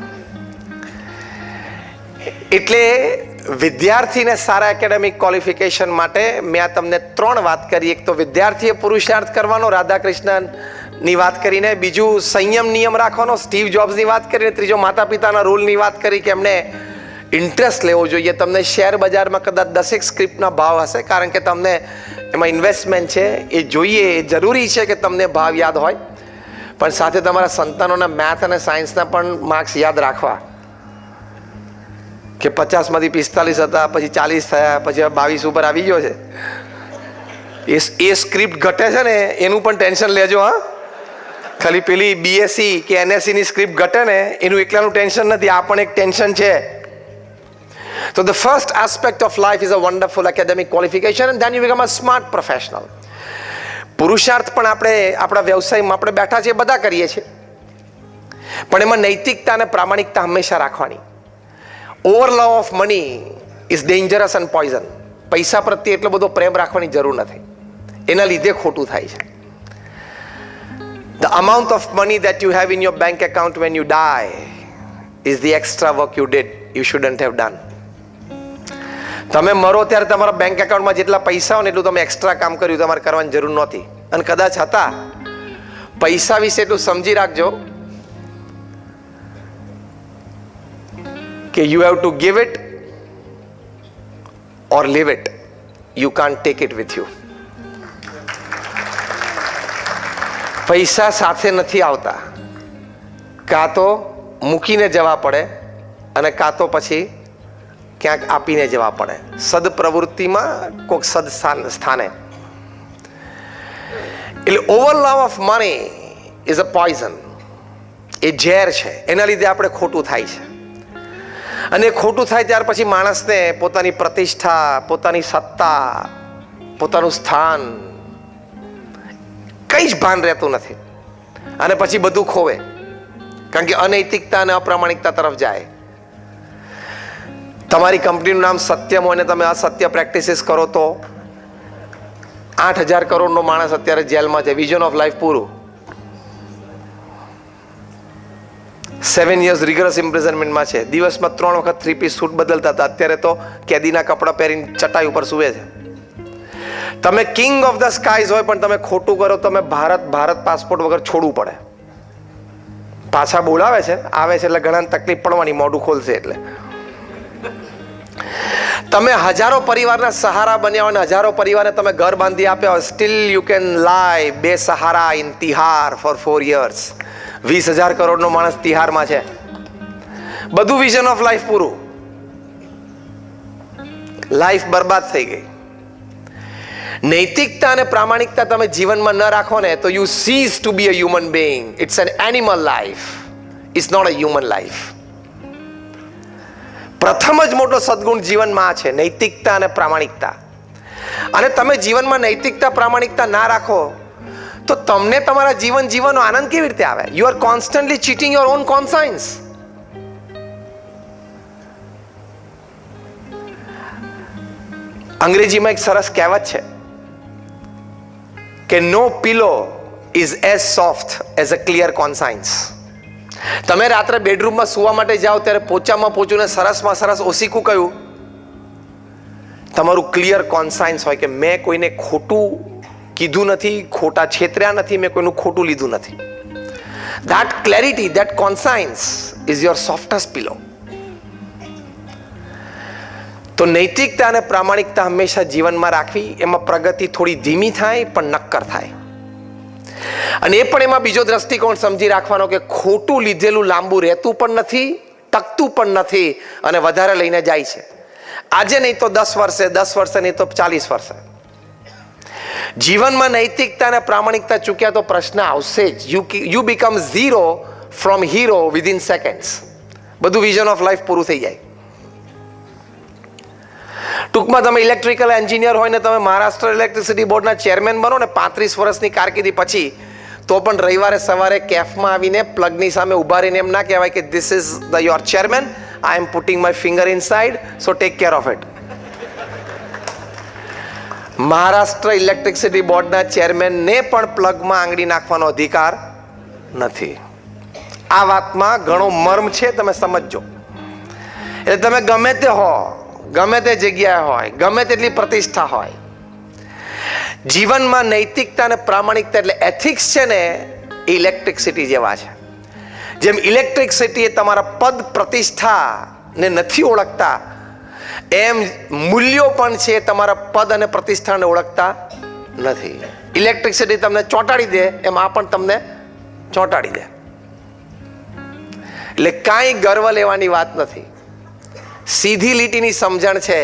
એટલે વિદ્યાર્થીને સારા એકેડેમિક ક્વોલિફિકેશન માટે મેં આ તમને 3 વાત કરી. એક તો વિદ્યાર્થીએ પુરુષાર્થ કરવાનો, રાધાકૃષ્ણની વાત કરીને, બીજું સંયમ નિયમ રાખવાનો, સ્ટીવ જોબ્સની વાત કરીને, ત્રીજો માતા પિતાના રોલની વાત કરી કે એમને ઇન્ટરેસ્ટ લેવો જોઈએ. તમને શેર બજારમાં કદાચ 10 સ્ક્રિપ્ટના ભાવ હશે કારણ કે તમને એમાં ઇન્વેસ્ટમેન્ટ છે, એ જોઈએ, એ જરૂરી છે કે તમને ભાવ યાદ હોય, પણ સાથે તમારા સંતાનોના મેથ અને સાયન્સના પણ માર્ક્સ યાદ રાખવા કે 50માંથી 45 હતા, પછી 40 થયા, પછી 22 ઉપર આવી ગયો છે. એ સ્ક્રિપ્ટ ઘટે છે ને એનું પણ ટેન્શન લેજો. હા, ખાલી પેલી BSc કે NSc ની સ્ક્રિપ્ટ ઘટે ને એનું એકલાનું ટેન્શન નથી, આ પણ એક ટેન્શન છે. So the first aspect of life is a wonderful academic qualification and then you become a smart professional. પુરુષાર્થ પણ આપણે આપણા વ્યવસાયમાં આપણે બેઠા છીએ, બધા કરીએ છીએ, પણ એમાં નૈતિકતા અને પ્રામાણિકતા હંમેશા રાખવાની. Over love of money is dangerous and poison. પૈસા પ્રત્યે એટલો બધો પ્રેમ રાખવાની જરૂર નથી, એના લીધે ખોટું થાય છે. The amount of money that you have in your bank account when you die is the extra work you did, you shouldn't have done. તમે મરો ત્યારે તમારા બેંક એકાઉન્ટમાં જેટલા પૈસા હોય ને એટલું તમે એક્સ્ટ્રા કામ કર્યું, તમારે કરવાની જરૂર નહોતી. અને કદાચ હતા, પૈસા વિશે એટલું સમજી રાખજો કે you have to give it or leave it. You can't take it with you. પૈસા સાથે નથી આવતા, કાં તો મૂકીને જવા પડે અને કાં તો પછી ક્યાંક આપીને જવા પડે, સદપ્રવૃત્તિમાં કોઈક સદ સ્થાને. એટલે over love of money is a poison. એ ઝેર છે, એના લીધે આપણે ખોટું થાય છે. અને ખોટું થાય ત્યાર પછી માણસને પોતાની પ્રતિષ્ઠા, પોતાની સત્તા, પોતાનું સ્થાન કંઈ જ ભાન રહેતું નથી. અને પછી બધું ખોવે, કારણ કે અનૈતિકતા અને અપ્રામાણિકતા તરફ જાય. તમારી કંપનીનું નામ સત્યમ હોય ને તમે અસત્ય પ્રેક્ટિસીસ કરો તો 8,000 કરોડનો માણસ અત્યારે જેલમાં છે. વિઝન ઓફ લાઈફ પૂરું. 7 years રિગરસ ઇમ્પ્રિઝનમેન્ટમાં છે. દિવસમાં 3 વખત 3-piece સૂટ બદલતા હતા, અત્યારે તો કેદીના કપડાં પહેરીને ચટાઈ ઉપર સૂવે છે. તમે કિંગ ઓફ ધ સ્કાઈઝ હોય પણ તમે ખોટું કરો, તમે ભારત પાસપોર્ટ વગર છોડવું પડે. પાછા બોલાવે છે, આવે છે એટલે ઘણા તકલીફ પડવાની, મોઢું ખોલશે એટલે. તમે હજારો પરિવારના સહારા બન્યા હોય ને હજારો પરિવારને તમે ઘર બાંધી આપ્યા હોય, સ્ટીલ યુ કેન લાય બે સહારા ઇન તિહાર ફોર 4 years. 20,000 કરોડનો માણસ તિહારમાં છે. બધું વિઝન ઓફ લાઈફ પૂરું, લાઈફ બરબાદ થઈ ગઈ. નૈતિકતા અને પ્રામાણિકતા તમે જીવનમાં ન રાખો ને તો you cease to be a human being. It's an animal life, it's not a human life. પ્રથમ જ મોટો સદગુણ જીવનમાં છે નૈતિકતા અને પ્રામાણિકતા. અને તમે જીવનમાં નૈતિકતા પ્રામાણિકતા ના રાખો તો તમને તમારા જીવન જીવવાનો આનંદ કેવી રીતે આવે? You are constantly cheating your own conscience. અંગ્રેજીમાં એક સરસ કહેવત છે કે no pillow is as soft as a clear conscience. તમે રાત્રે બેડરૂમમાં સુવા માટે જાઓ ત્યારે પોચામાં પોચુને સરસમાં સરસ ઓસીકું કયું? તમારું ક્લિયર કોન્સાયન્સ હોય કે મેં કોઈને ખોટું કીધું નથી, ખોટા છેતર્યા નથી, મેં કોઈનું ખોટું લીધું નથી. That clarity, that conscience is your softest pillow. તો નૈતિકતા અને પ્રામાણિકતા હંમેશા જીવનમાં રાખવી. એમાં પ્રગતિ થોડી ધીમી થાય પણ નક્કર થાય. અને એ પણ એમાં બીજો દ્રષ્ટિકોણ સમજી રાખવાનો કે ખોટું લીધેલું લાંબુ રહેતું પણ નથી, ટકતું પણ નથી અને વધારે લઈને જાય છે. આજે નહીં તો 10 વર્ષે, 10 વર્ષે નહીં તો 40 વર્ષે. જીવનમાં નૈતિકતા અને પ્રામાણિકતા ચૂક્યા તો પ્રશ્ન આવશે જ. You become zero from hero within seconds. બધું વિઝન ઓફ લાઈફ પૂરું થઈ જાય. ટૂંકમાં તમે ઇલેક્ટ્રિકલ એન્જિનિયર હોય ને તમે મહારાષ્ટ્ર ઇલેક્ટ્રિસિટી બોર્ડના ચેરમેન બનો ને 35 વર્ષની કારકિર્દી પછી, તો પણ રવિવારે સવારે કેફમાં આવીને પ્લગની સામે ઉભા રહીને એમ ના કહેવાય કે this is the your chairman, I am putting my finger inside, so take care of it. Maharashtra electricity બોર્ડના ચેરમેનને પણ પ્લગમાં આંગળી નાખવાનો અધિકાર નથી. આ વાતમાં ઘણો મર્મ છે, તમે સમજજો. એટલે તમે ગમે તે હો, ગમે તે જગ્યાએ હોય, ગમે તેટલી પ્રતિષ્ઠા હોય, જીવનમાં નૈતિકતા અને પ્રામાણિકતા એટલે એથિક્સ છે ને, એ ઇલેક્ટ્રિસિટી જેવા છે. જેમ ઇલેક્ટ્રિસિટી એ તમારા પદ પ્રતિષ્ઠાને નથી ઓળખતા, એમ મૂલ્યો પણ છે તમારા પદ અને પ્રતિષ્ઠાને ઓળખતા નથી. ઇલેક્ટ્રિસિટી તમને ચોંટાડી દે એમ આ પણ તમને ચોંટાડી દે. એટલે કાંઈ ગર્વ લેવાની વાત નથી. સીધી લીટીની સમજણ છે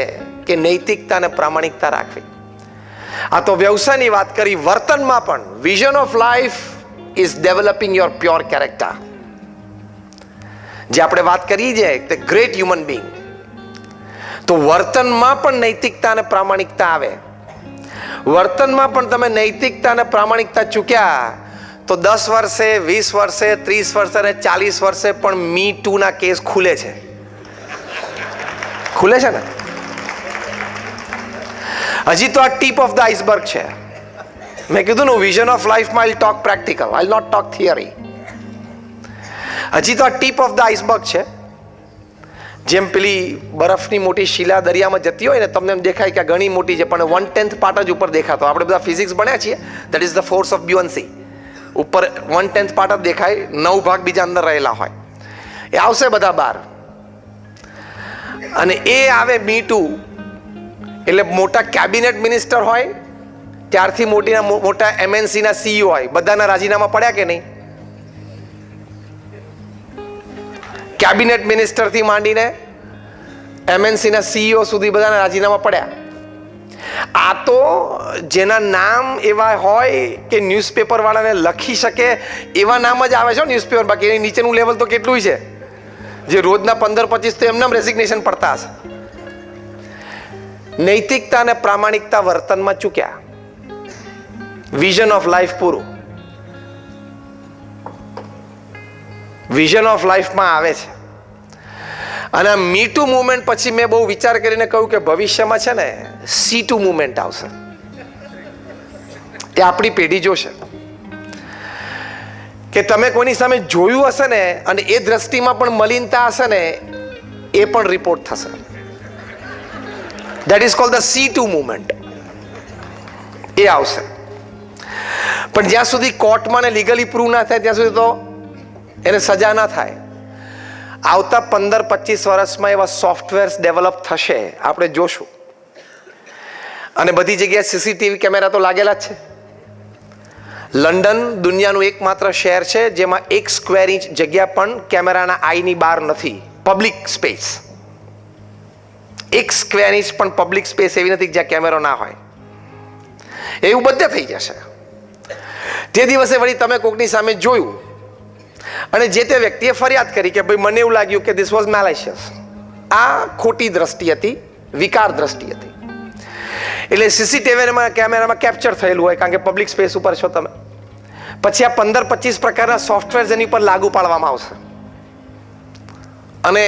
કે નૈતિકતા અને પ્રામાણિકતા રાખવી. આ તો વ્યવસાયની વાત કરી. વર્તનમાં પણ vision of life is developing your pure character. જે આપણે વાત કરી છે તે ગ્રેટ હ્યુમન બીંગ, તો વર્તનમાં પણ નૈતિકતા અને પ્રામાણિકતા આવે. વર્તનમાં પણ તમે નૈતિકતા અને પ્રામાણિકતા ચૂક્યા તો 10 વર્ષે, 20 વર્ષે, 30 વર્ષે અને 40 વર્ષે પણ મી ટુ ના કેસ ખુલે છે ને. હજી તો આ ટીપ ઓફ ધ આઈસબર્ગ છે. મેં કીધું ને, વિઝન ઓફ લાઈફમાં I talk practical, I not talk theory. હજી તો આ ટીપ ઓફ ધ આઈસબર્ગ છે. જેમ પેલી બરફની મોટી શિલા દરિયામાં જતી હોય ને, તમને એમ દેખાય કે ઘણી મોટી છે, પણ 1/10 પાર્ટ જ ઉપર દેખાતો. આપણે બધા ફિઝિક્સ ભણ્યા છીએ, that is the force of buoyancy. ઉપર 1/10 પાર્ટ જ દેખાય, 9 ભાગ બીજા અંદર રહેલા હોય. એ આવશે બધા બહાર, અને એ આવે મી ટુ એટલે મોટા કેબિનેટ મિનિસ્ટર હોય ત્યારથી મોટા MNC ના CEO હોય, બધાના રાજીનામા પડ્યા કે નહીં? કેબિનેટ મિનિસ્ટરથી માંડીને MNC ના CEO સુધી બધાના રાજીનામા પડ્યા. આ તો જેના નામ એવા હોય કે ન્યૂઝપેપર વાળાને લખી શકે એવા નામ જ આવે છે ન્યૂઝપેપર. બાકી એની નીચેનું લેવલ તો કેટલું છે, જે રોજના 15-25 તો એમનામ રેઝિગ્નેશન પડતા હશે. નૈતિકતા અને પ્રામાણિકતા વર્તનમાં ચૂક્યા, વિઝન ઓફ લાઈફ પૂરું. વિઝન ઓફ લાઈફમાં આવે છે. અને આ મી ટુ મુવમેન્ટ પછી મેં બહુ વિચાર કરીને કહ્યું કે ભવિષ્યમાં છે ને C2 મુવમેન્ટ આવશે. એ આપણી પેઢી જોશે કે તમે કોઈની સામે જોયું હશે ને, અને એ દ્રષ્ટિમાં પણ મલિનતા હશે ને, એ પણ રિપોર્ટ થશે. That is called the C2 movement. એ આવશે. પણ જ્યાં સુધી કોર્ટમાં ને લીગલી પ્રૂવ ના થાય ત્યાં સુધી તો એને સજા ના થાય. આવતા 15-25 વર્ષમાં એવા સોફ્ટવેર્સ ડેવલપ થશે, આપણે જોશું. અને બધી જગ્યાએ CCTV કેમેરા તો લાગેલા જ છે. લંડન દુનિયાનું એકમાત્ર શહેર છે જેમાં 1 સ્ક્વેર ઇંચ જગ્યા પણ કેમેરાના આઈની બહાર નથી. પબ્લિક સ્પેસ 1 સ્ક્વેર ઇંચ પણ પબ્લિક સ્પેસ એવી નથી જ્યાં કેમેરો ના હોય. એવું બધે થઈ જશે. તે દિવસે વળી તમે કોકની સામે જોયું અને જે તે વ્યક્તિએ ફરિયાદ કરી કે ભાઈ મને એવું લાગ્યું કે ધીસ વોઝ મેલિશિયસ. આ ખોટી દ્રષ્ટિ હતી, વિકાર દ્રષ્ટિ હતી. એટલે CCTVમાં કેમેરામાં કેપ્ચર થયેલું હોય, કારણ કે પબ્લિક સ્પેસ ઉપર છો તમે. પછી આ 15-25 પ્રકારના સોફ્ટવેર એની પર લાગુ પાડવામાં આવશે અને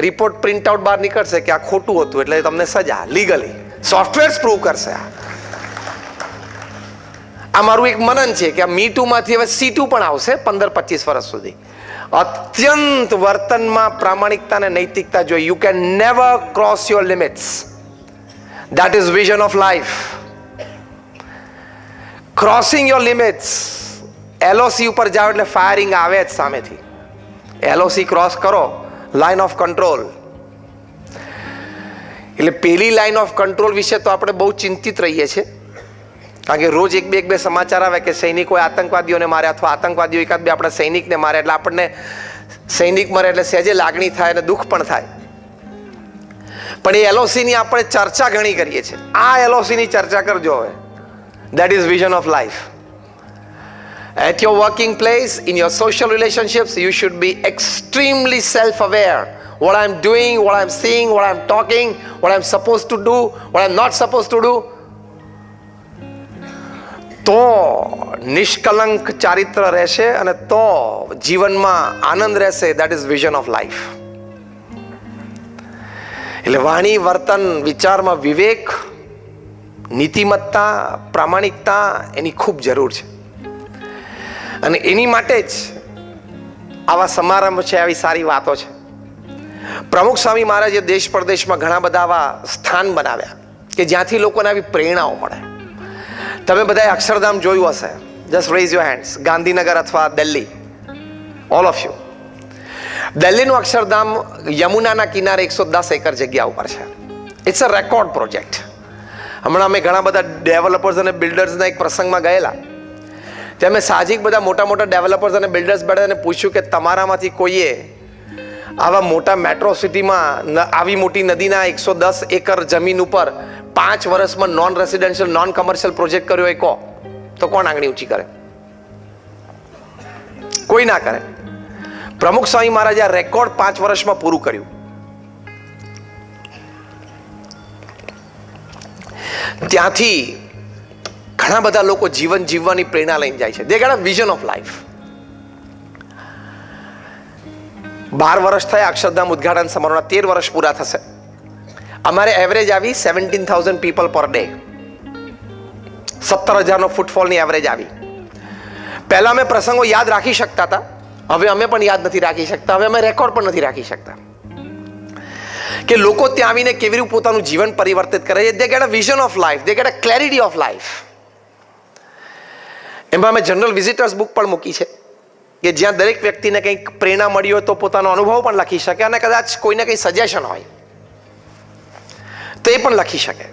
રિપોર્ટ પ્રિન્ટ આઉટ બહાર નીકળશે કે આ ખોટું હતું, એટલે તમને સજા લીગલી સોફ્ટવેર પ્રૂવ કરશે. આ મારું એક મનન છે કે આ મી ટુ માંથી હવે C2 પણ આવશે 15-25 વર્ષ સુધી. અત્યંત વર્તનમાં પ્રામાણિકતા અને નૈતિકતા જોઈએ. You can never cross your limits. That is vision of life. Crossing your limits. LOC ઉપર જાઓ એટલે ફાયરિંગ આવે જ સામેથી. LOC ક્રોસ કરો, લાઇન ઓફ કંટ્રોલ. એટલે પેલી લાઇન ઓફ કંટ્રોલ વિશે તો આપણે બહુ ચિંતિત રહીએ છીએ, કારણ કે રોજ એક બે સમાચાર આવે કે સૈનિકોએ આતંકવાદીઓને માર્યા અથવા આતંકવાદીઓ એકાદ બે આપણા સૈનિકને માર્યા. એટલે આપણને સૈનિક મરે એટલે સહેજે લાગણી થાય અને દુઃખ પણ થાય. પણ એ LOCની આપણે ચર્ચા ઘણી કરીએ છીએ. આ LOCની ચર્ચા કરજો હવે. That is vision of life. At your working place, in your social relationships, you should be extremely self-aware. What I'm doing, what I'm seeing, what I'm talking, what I'm supposed to do, what I'm not supposed to do. તો નિષ્કલંક ચારિત્ર રહેશે અને તો જીવનમાં આનંદ રહેશે. That is vision of life. એટલે વાણી, વર્તન, વિચારમાં વિવેક, નીતિમત્તા, પ્રામાણિકતા એની ખૂબ જરૂર છે. અને એની માટે જ આવા સમારંભ છે, આવી સારી વાતો છે. પ્રમુખ સ્વામી મહારાજે દેશ પરદેશમાં ઘણા બધા આવા સ્થાન બનાવ્યા કે જ્યાંથી લોકોને આવી પ્રેરણાઓ મળે. તમે બધાએ અક્ષરધામ જોયું હશે. Just raise your hands. Gandhinagar અથવા દિલ્હી, ઓલ ઓફ યુ. દિલ્હીનું અક્ષરધામ યમુનાના કિનારે 110 એકર જગ્યા ઉપર છે. It's a record project. હમણાં અમે ઘણા બધા ડેવલપર્સ અને બિલ્ડર્સના એક પ્રસંગમાં ગયેલા. ત્યાં મેં સાહજિક બધા મોટા ડેવલપર્સ અને બિલ્ડર્સ બેઠાને પૂછ્યું કે તમારામાંથી કોઈએ આવા મોટા મેટ્રો સિટીમાં આવી મોટી નદીના 110 એકર જમીન ઉપર 5 વર્ષમાં non residential, non commercial project કર્યો હોય કહો તો કોણ આંગળી ઊંચી કરે? કોઈ ના કરે. પ્રમુખ સ્વામી મહારાજે આ રેકોર્ડ 5 વર્ષમાં પૂરું કર્યું. ત્યાંથી ઘણા બધા લોકો જીવન જીવવાની પ્રેરણા લઈને જાય છે. દે get a vision of life. 12 વર્ષ થયા અક્ષરધામ ઉદઘાટન સમારોહના, 13 વર્ષ પૂરા થશે. અમારે એવરેજ આવી 17,000 પીપલ પર ડે. 17,000નો ફૂટફોલની એવરેજ આવી. પહેલા અમે પ્રસંગો યાદ રાખી શકતા હતા, હવે અમે પણ યાદ નથી રાખી શકતા. હવે અમે રેકોર્ડ પણ નથી રાખી શકતા કે લોકો ત્યાં આવીને કેવી રીતે પોતાનું જીવન પરિવર્તિત કરે છે. દે get a vision of life, they get a clarity of life. એમાં અમે જનરલ વિઝિટર્સ બુક પણ મૂકી છે કે જ્યાં દરેક વ્યક્તિને કંઈક પ્રેરણા મળી હોય તો પોતાનો અનુભવ પણ લખી શકે, અને કદાચ કોઈને કંઈ સજેશન હોય તો એ પણ લખી શકે.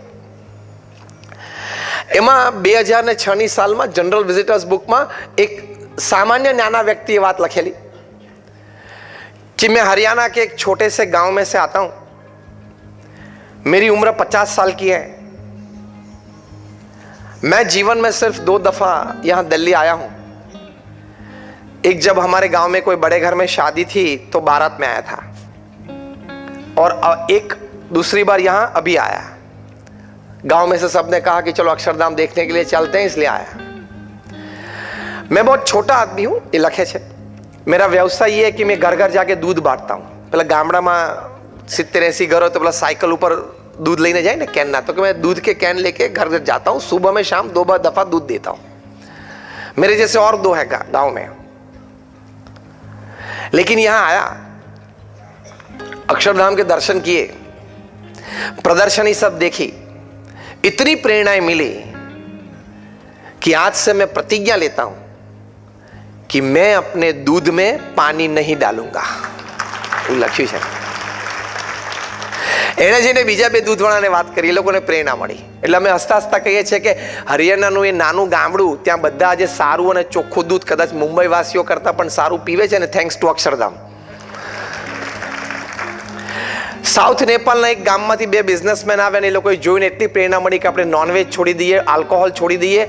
એમાં 2006ની સાલમાં જનરલ વિઝિટર્સ બુકમાં એક सामान्य नाना व्यक्ति बात लखेली कि मैं हरियाणा के एक छोटे से गांव में से आता हूं, मेरी उम्र 50 साल की है, मैं जीवन में सिर्फ 2 दफा यहां दिल्ली आया हूं. एक जब हमारे गांव में कोई बड़े घर में शादी थी तो बारात में आया था, और एक दूसरी बार यहां अभी आया. गांव में से सबने कहा कि चलो अक्षरधाम देखने के लिए चलते हैं, इसलिए आया. मैं बहुत छोटा आदमी हूँ, ये लखे छे. मेरा व्यवसाय ये है कि मैं घर घर जाके दूध बांटता हूँ. પેલા ગામડામાં 70-80 ઘરો તો પેલા સાયકલ ઉપર दूध लेने जाए ना कैन ना, तो कि मैं दूध के कैन लेके घर घर जाता हूँ, सुबह में शाम 2 दफा दूध देता हूँ. मेरे जैसे और 2 है गांव में. लेकिन यहाँ आया, अक्षरधाम के दर्शन किए, प्रदर्शनी सब देखी, इतनी प्रेरणाएं मिली कि आज से मैं प्रतिज्ञा लेता हूं कि मैं अपने दूध में पानी नहीं डालूंगा. એવું લખ્યું છે. એને જઈને બીજા 2 દૂધવાળાને વાત કરી, એ લોકોને પ્રેરણા મળી. એટલે અમે હસતા હસતા કહીએ છીએ કે હરિયાણાનું એ નાનું ગામડું, ત્યાં બધા આજે સારું અને ચોખ્ખું દૂધ કદાચ મુંબઈ વાસીઓ કરતા પણ સારું પીવે છે, ને થેન્ક્સ ટુ અક્ષરધામ. સાઉથ નેપાળના એક ગામમાંથી 2 બિઝનેસમેન આવ્યા, ને એ લોકોએ જોઈને એટલી પ્રેરણા મળી કે આપણે નોનવેજ છોડી દઈએ, આલ્કોહોલ છોડી દઈએ.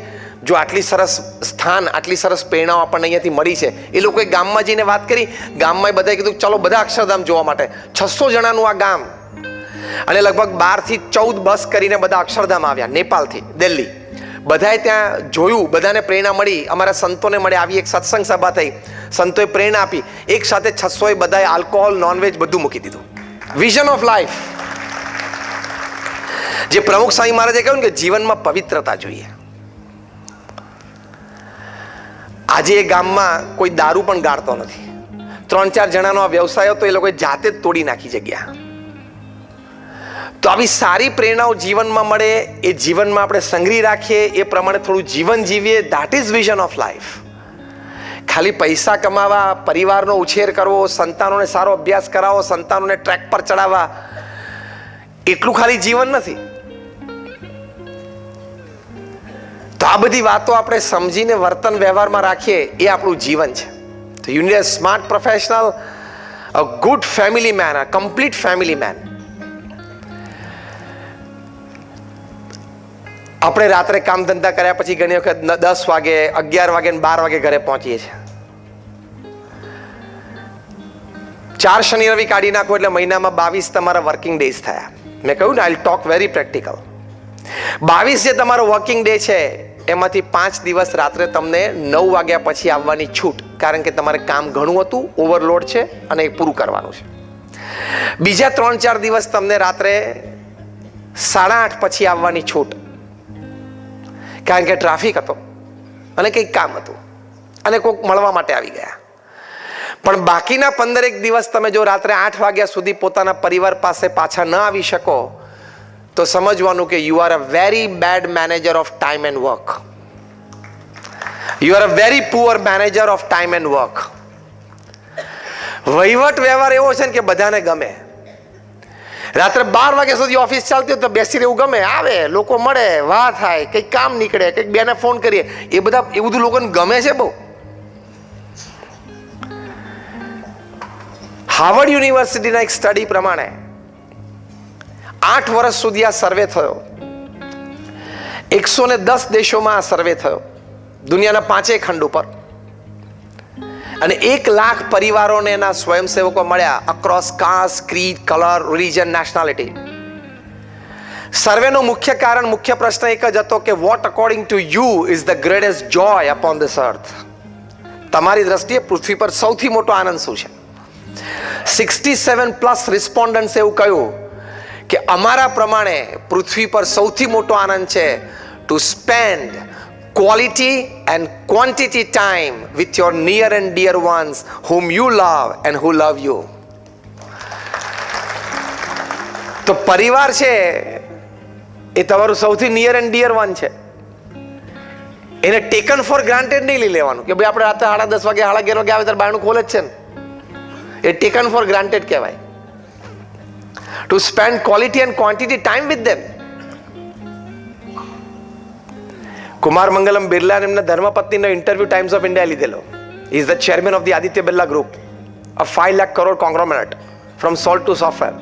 જો આટલી સરસ સ્થાન, આટલી સરસ પ્રેરણાઓ આપણને અહીંયાથી મળી છે. એ લોકોએ ગામમાં જઈને વાત કરી, ગામમાં બધાએ કીધું ચલો બધા અક્ષરધામ જોવા માટે. 600 જણાનું આ ગામ, અને લગભગ 12 થી 14 બસ કરીને બધા અક્ષરધામ આવ્યા, નેપાળથી દિલ્હી. બધાએ ત્યાં જોયું, બધાને પ્રેરણા મળી. અમારા સંતોને મળે, આવી એક સત્સંગ સભા થઈ, સંતોએ પ્રેરણા આપી. એક સાથે 600એ બધાએ આલ્કોહોલ, નોનવેજ બધું મૂકી દીધું. Vision of life. જે પ્રમુખ સ્વામી મહારાજે કહ્યું કે જીવનમાં પવિત્રતા જોઈએ. આજે એ ગામમાં કોઈ દારૂ પણ ગાળતો નથી. 3-4 જણાનો આ વ્યવસાય હતો, એ લોકોએ જાતે જ તોડી નાખી જગ્યા. તો આવી સારી પ્રેરણાઓ જીવનમાં મળે, એ જીવનમાં આપણે સંગ્રહી રાખીએ, એ પ્રમાણે થોડું જીવન જીવીએ. That is vision of life. ખાલી પૈસા કમાવા, પરિવારનો ઉછેર કરવો, સંતાનોને સારો અભ્યાસ કરાવો, સંતાનોને ટ્રેક પર ચડાવવા, એટલું ખાલી જીવન નથી. તો આ બધી વાતો આપણે સમજીને વર્તન વ્યવહારમાં રાખીએ, એ આપણું જીવન છે. તો you need a smart professional, a good family man, a complete family main. આપણે રાત્રે કામ ધંધા કર્યા પછી ઘણી વખત 10 વાગે, 11 વાગે, 12 વાગે ઘરે પહોંચીએ છીએ. 4 શનિ રવિ કાઢી નાખો એટલે મહિનામાં 22 તમારા વર્કિંગ ડેઝ થયા. મેં કહ્યું ને, આઈ ટોક વેરી પ્રેક્ટિકલ. 22 જે તમારો વર્કિંગ ડે છે, એમાંથી 5 દિવસ રાત્રે તમને 9 વાગ્યા પછી આવવાની છૂટ, કારણ કે તમારે કામ ઘણું હતું, ઓવરલોડ છે અને એ પૂરું કરવાનું છે. બીજા 3-4 દિવસ તમને રાત્રે 8:30 પછી આવવાની છૂટ, કારણ કે ટ્રાફિક હતો અને કંઈક કામ હતું અને કોઈક મળવા માટે આવી ગયા. પણ બાકીના 15 દિવસ તમે જો રાત્રે 8 વાગ્યા સુધી પોતાના પરિવાર પાસે પાછા ન આવી શકો, તો સમજવાનું કે you are a very bad manager of time and work. You are a very poor manager of time and work. વહીવટ વ્યવહાર એવો છે ને કે બધાને ગમે. રાત્રે 12 વાગ્યા સુધી ઓફિસ ચાલતી હોય તો બેસી રહેવું ગમે, આવે લોકો મળે, વાત થાય, કંઈક કામ નીકળે, કંઈક બેને ફોન કરીએ, એ બધું લોકોને ગમે છે બહુ. હાર્વર્ડ યુનિવર્સિટીના એક સ્ટડી પ્રમાણે 8 વર્ષ સુધી આ સર્વે થયો. 110 દેશોમાં આ સર્વે થયો, દુનિયાના 5 ખંડ ઉપર. અને 1 લાખ પરિવારોને એના સ્વયંસેવકો મળ્યા, across caste, creed, colour, religion, nationality. સર્વેનો મુખ્ય કારણ, મુખ્ય પ્રશ્ન એક જ હતો કે what according to you is the greatest joy upon this earth. તમારી દ્રષ્ટિએ પૃથ્વી પર સૌથી મોટો આનંદ શું છે? 67+ રિસ્પોન્ડન્ટ્સ એવું કહ્યું કે અમારા પ્રમાણે પૃથ્વી પર સૌથી મોટો આનંદ છે two spend quality and quantity time with your near and dear ones whom you love and who love you. તો પરિવાર છે એ તમારું સૌથી નિયર એન્ડ ડિયર વન છે. એને ટેકન ફોર ગ્રાન્ટેડ નહીં લઈ લેવાનું કે ભાઈ આપણે રાતે 10:30 વાગે 11:30 વાગે આવે ત્યારે બારણું ખોલે જ છે ને. એ ટેકન ફોર ગ્રાન્ટેડ કહેવાય. To spend quality and quantity time with them. Kumar Mangalam Birla એમના ધર્મપત્નીનો ઇન્ટરવ્યુ ટાઈમ્સ ઓફ ઇન્ડિયા લીધેલો. He is the chairman of the Aditya Birla group, a 5 lakh crore conglomerate from salt to software.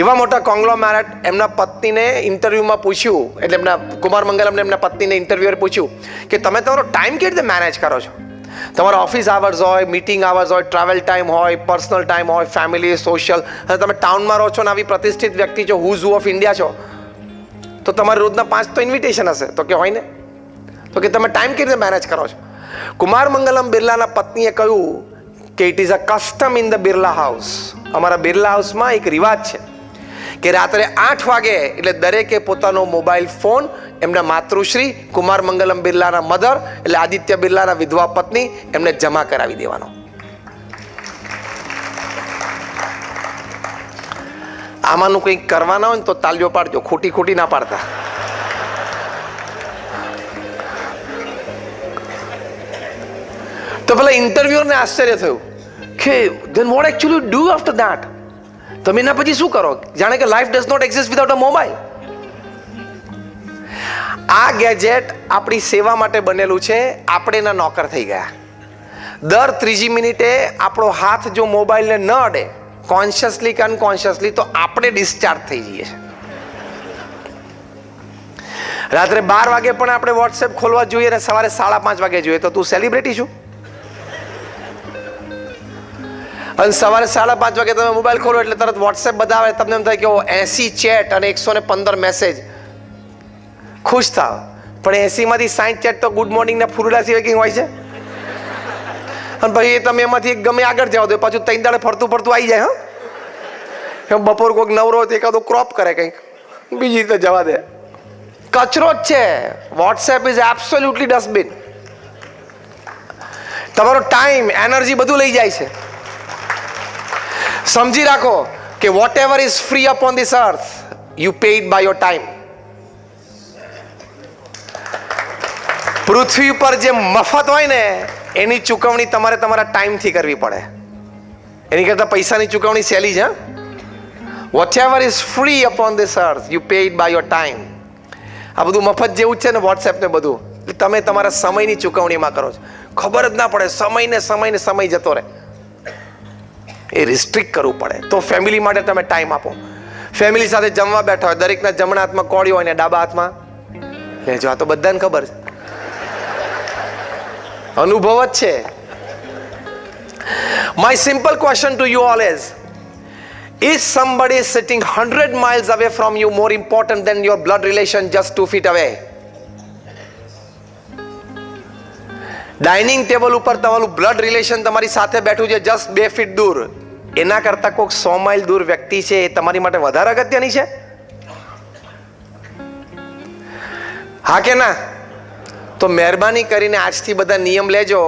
એવા મોટા કોંગ્લોમેરેટ એમના પત્નીને ઇન્ટરવ્યુમાં પૂછ્યું, એટલે એમના કુમાર મંગલમને એમના પત્નીને ઇન્ટરવ્યુઅર પૂછ્યું કે તમે તમારો ટાઈમ કેવી રીતે મેનેજ કરો છો? તમારા ઓફિસ આવર્સ હોય, મીટિંગ આવર્સ હોય, ટ્રાવેલ ટાઈમ હોય, પર્સનલ ટાઈમ હોય, ફેમિલી, સોશિયલ, અને તમે ટાઉનમાં રહો છો ને આવી પ્રતિષ્ઠિત વ્યક્તિ છો, હુઝ હુ ઓફ ઇન્ડિયા છો, તો તમારે રોજના 5 તો ઇન્વિટેશન હશે. તો કે હોય ને. તો કે તમે ટાઈમ કેવી રીતે મેનેજ કરો છો? કુમાર મંગલમ બિરલાના પત્નીએ કહ્યું કે it is a custom in the Birla house. અમારા બિરલા હાઉસમાં એક રિવાજ છે કે રાત્રે 8 વાગે એટલે દરેકે પોતાનો મોબાઈલ ફોન એમના માતૃશ્રી કુમાર મંગલમ બિરલાના મધર એટલે આદિત્ય બિરલાના વિધવા પત્ની એમને જમા કરાવી દેવાનો. આમાંનું કંઈક કરવાના હોય ને તો તાલીઓ પાડજો, ખોટી ના પાડતા. તો પેલા ઇન્ટરવ્યુઅરને આશ્ચર્ય થયું કે then what actually do after that? તમે એના પછી શું કરો? જાણે કે life does not exist without a mobile. આ ગેજેટ આપણી સેવા માટે બનેલું છે, આપણે એના નોકર થઈ ગયા. દર 3જી મિનિટે આપણો હાથ જો મોબાઈલને ન અડે, કોન્શિયસલી કે અનકોન્શિયસલી, તો આપણે ડિસ્ચાર્જ થઈ જઈએ છીએ. રાત્રે 12 વાગે પણ આપણે વોટ્સએપ ખોલવા જોઈએ અને સવારે 5:30 વાગે જોઈએ. તો તું સેલિબ્રિટી છું? અને સવારે 5:30 વાગે તમે મોબાઈલ ખોલો એટલે તરત વોટ્સએપ બતાવે, તમને એમ થાય કે 80 ચેટ અને 115 મેસેજ. ખુશ થાવ, પણ 80માંથી 60 ચેટ તો ગુડ મોર્નિંગ ના ફુરડા સિવાય કંઈ હોય છે? અને પછી તમે એમાંથી ગમે આગળ જાઓ તો પાછું 3 દાડે ફરતું આવી જાય. હા, બપોર કોઈક નવરો હોય તો એકાદો ક્રોપ કરે, કંઈક બીજી રીતે જવા દે. કચરો જ છે. WhatsApp is absolutely dustbin. તમારો ટાઈમ, એનર્જી બધું લઈ જાય છે. સમજી રાખો કે whatever is free upon this earth, you pay it by your time. પૃથ્વી પર જે મફત હોય ને એની ચૂકવણી તમારે તમારા ટાઈમથી કરવી પડે. એની કરતાં પૈસાની ચૂકવણી સહેલી છે. Whatever is free upon this earth, you pay it by your time. આ બધું મફત જેવું જ છે ને વોટ્સએપ ને બધું. તમે તમારા સમયની ચૂકવણીમાં કરો છો, ખબર જ ના પડે. સમય જતો રહે. એ રિસ્ટ્રિક્ટ કરવું પડે. તો ફેમિલી માટે તમે ટાઈમ આપો. ફેમિલી સાથે જમવા બેઠા હોય, દરેકના જમણા હાથમાં કોળી હોય ને ડાબા હાથમાં લેજો. આ તો બધાને ખબર છે, અનુભવ જ છે. My simple question to you all is somebody sitting 100 miles away from you more important than your blood relation just 2 feet away? Dining table ઉપર તમારું બ્લડ રિલેશન તમારી સાથે બેઠું છે જસ્ટ 2 ફીટ દૂર, એના કરતાં કોઈક 100 માઇલ દૂર વ્યક્તિ છે એ તમારી માટે વધારે અગત્યની છે? હા કે ના? તો મહેરબાની કરીને આજથી બધા નિયમ લેજો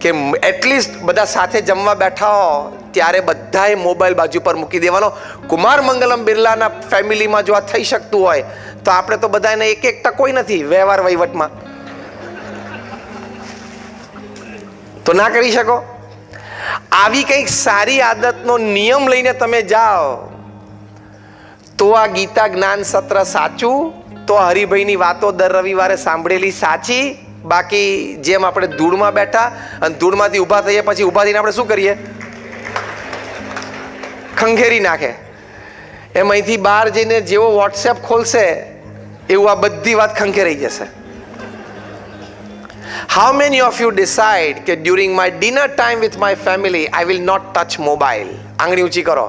કે એટલીસ્ટ બધા સાથે જમવા બેઠા હો ત્યારે બધાએ મોબાઈલ બાજુ પર મૂકી દેવાનો. કુમાર મંગલમ બિરલાના ફેમિલીમાં જો આ થઈ શકતું હોય તો આપણે તો બધાને એક ટકોય નથી વ્યવહાર વહીવટમાં. તો ના કરી શકો? આવી કંઈક સારી આદતનો નિયમ લઈને તમે જાઓ તો આ ગીતા જ્ઞાન સત્ર સાચું, તો હરિભાઈની વાતો દર રવિવારે સાંભળેલી સાચી. બાકી જેમ આપણે ધૂળમાં બેઠા અને ધૂળમાંથી ઊભા થઈએ પછી ઊભા થઈને આપણે શું કરીએ? ખંખેરી નાખે. એમ અહીંથી બહાર જઈને જેવો વોટ્સએપ ખોલશે એવું આ બધી વાત ખંખેરાઈ જશે. How many of you decide કે during my dinner time with my family I will not touch mobile? આંગળી ઊંચી કરો.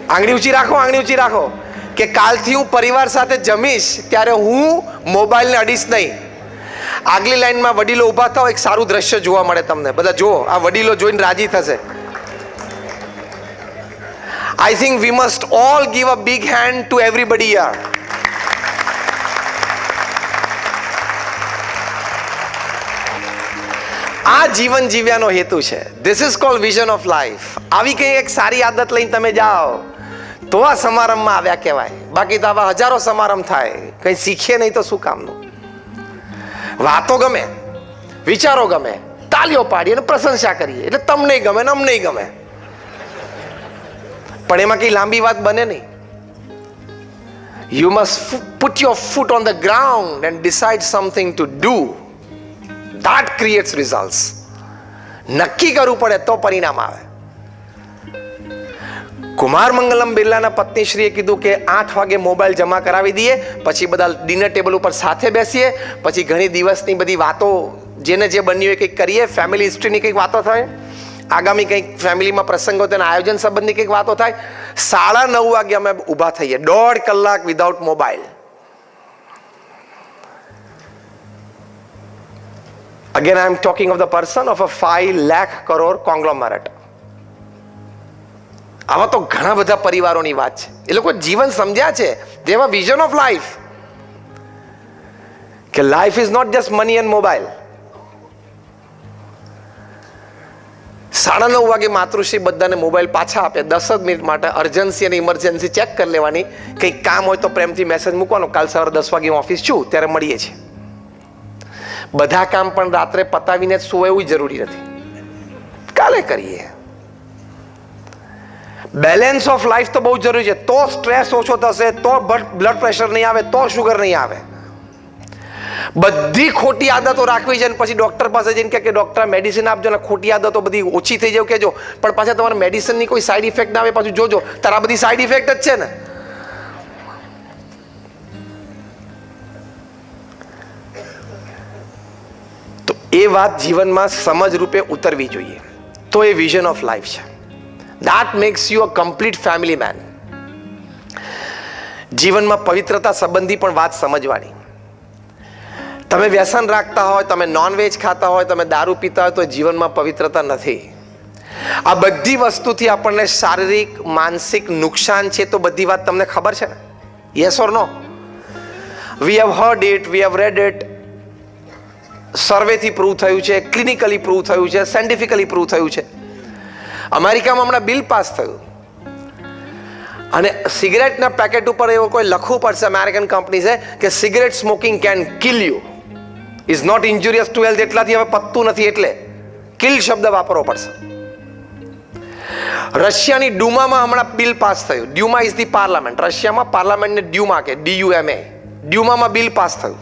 આંગળી ઊંચી રાખો, આંગળી ઊંચી રાખો કે કાલથી હું પરિવાર સાથે જમીશ ત્યારે હું મોબાઈલને અડીશ નહીં. આગલી લાઈનમાં વડીલો ઊભા થાવ, એક સારું દ્રશ્ય જોવા મળે તમને. બધા જુઓ, આ વડીલો જોઈને રાજી થશે. I think we must all give a big hand to everybody here. આ જીવન જીવ્યાનો હેતુ છે. This is called vision of life. આવી કઈ એક સારી આદત લઈને તમે જાઓ તો આ સમારંભમાં આવ્યા કહેવાય. બાકી તો આવા હજારો સમારંભ થાય, કઈ શીખીએ નહીં તો શું કામનું. વાતો ગમે, વિચારો ગમે, તાલીઓ પાડીએ અને પ્રશંસા કરીએ એટલે તમને ગમે ને અમને ગમે, પણ એમાં કઈ લાંબી વાત બને નહીં. You must put your foot on the ground and decide something to do. That creates results. નક્કી કરવું પડે તો પરિણામ આવે. કુમાર મંગલમ બિરલાના પત્નીશ્રીએ કીધું કે 8 વાગે મોબાઈલ જમા કરાવી દઈએ, પછી બધા ડિનર ટેબલ ઉપર સાથે બેસીએ, પછી ઘણી દિવસની બધી વાતો જેને જે બન્યું હોય કંઈક કરીએ, ફેમિલી હિસ્ટ્રીની કંઈક વાતો થાય, આગામી કંઈક ફેમિલીમાં પ્રસંગો તેના આયોજન સંબંધની કંઈક વાતો થાય. 9:30 વાગે અમે ઊભા થઈએ, 1.5 કલાક without mobile. Again, I am talking of the person of a 5 lakh crore conglomerate. આવા તો ઘણા બધા પરિવારોની વાત છે. એ લોકો જીવન સમજ્યા છે. They have a vision of life. કે life is not just money and mobile. 9:30 વાગે માતૃશ્રી બધાને મોબાઈલ પાછા આપે. 10 મિનિટ માટે અર્જન્સી અને ઇમરજન્સી ચેક કરી લેવાની. કંઈક કામ હોય તો પ્રેમથી મેસેજ મૂકવાનો, કાલ સવારે 10 વાગે હું ઓફિસ છું ત્યારે મળીએ છીએ. બધા કામ પણ રાત્રે પતાવીને જ સુવા એવું જરૂરી નથી, કાલે કરીએ. બેલેન્સ ઓફ લાઈફ તો બહુ જરૂરી છે. તો સ્ટ્રેસ ઓછો થશે, તો બ્લડ પ્રેશર નહીં આવે, તો શુગર નહીં આવે. બધી ખોટી આદતો રાખવી છે ને પછી ડોક્ટર પાસે જઈને કે ડોક્ટર મેડિસિન આપજો ને ખોટી આદતો બધી ઓછી થઈ જાય કહેજો, પણ પાછા તમારે મેડિસિનની કોઈ સાઈડ ઇફેક્ટ ના આવે પાછું જોજો, તારા બધી સાઈડ ઇફેક્ટ જ છે ને. તો એ વાત જીવનમાં સમજ રૂપે ઉતરવી જોઈએ. તો એ વિઝન ઓફ લાઈફ છે. That makes you a complete family man. જીવનમાં પવિત્રતા સંબંધી પણ વાત સમજવાની. તમે વ્યસન રાખતા હોય, તમે નોનવેજ ખાતા હોય, તમે દારૂ પીતા હોય તો જીવનમાં પવિત્રતા નથી. આ બધી વસ્તુથી આપણને શારીરિક માનસિક નુકસાન છે. તો બધી વાત તમને ખબર છે ને? Yes or no? We have heard it, we have read it. સર્વેથી પ્રૂવ થયું છે, ક્લિનિકલી પ્રૂવ થયું છે, સાયન્ટિફિકલી પ્રૂવ થયું છે. અમેરિકામાં હમણાં બિલ પાસ થયું અને સિગરેટના પેકેટ ઉપર એવો કોઈ લખવું પડશે, અમેરિકન કંપની છે, કે cigarette smoking can kill you, is not injurious to health. એટલાથી હવે પતતું નથી એટલે કિલ શબ્દ વાપરવો પડશે. રશિયાની ડ્યુમામાં હમણાં બિલ પાસ થયું. ડ્યુમા ઇઝ ધી પાર્લામેન્ટ. રશિયામાં પાર્લામેન્ટને ડ્યુમા કે DUMA, ડ્યુમામાં બિલ પાસ થયું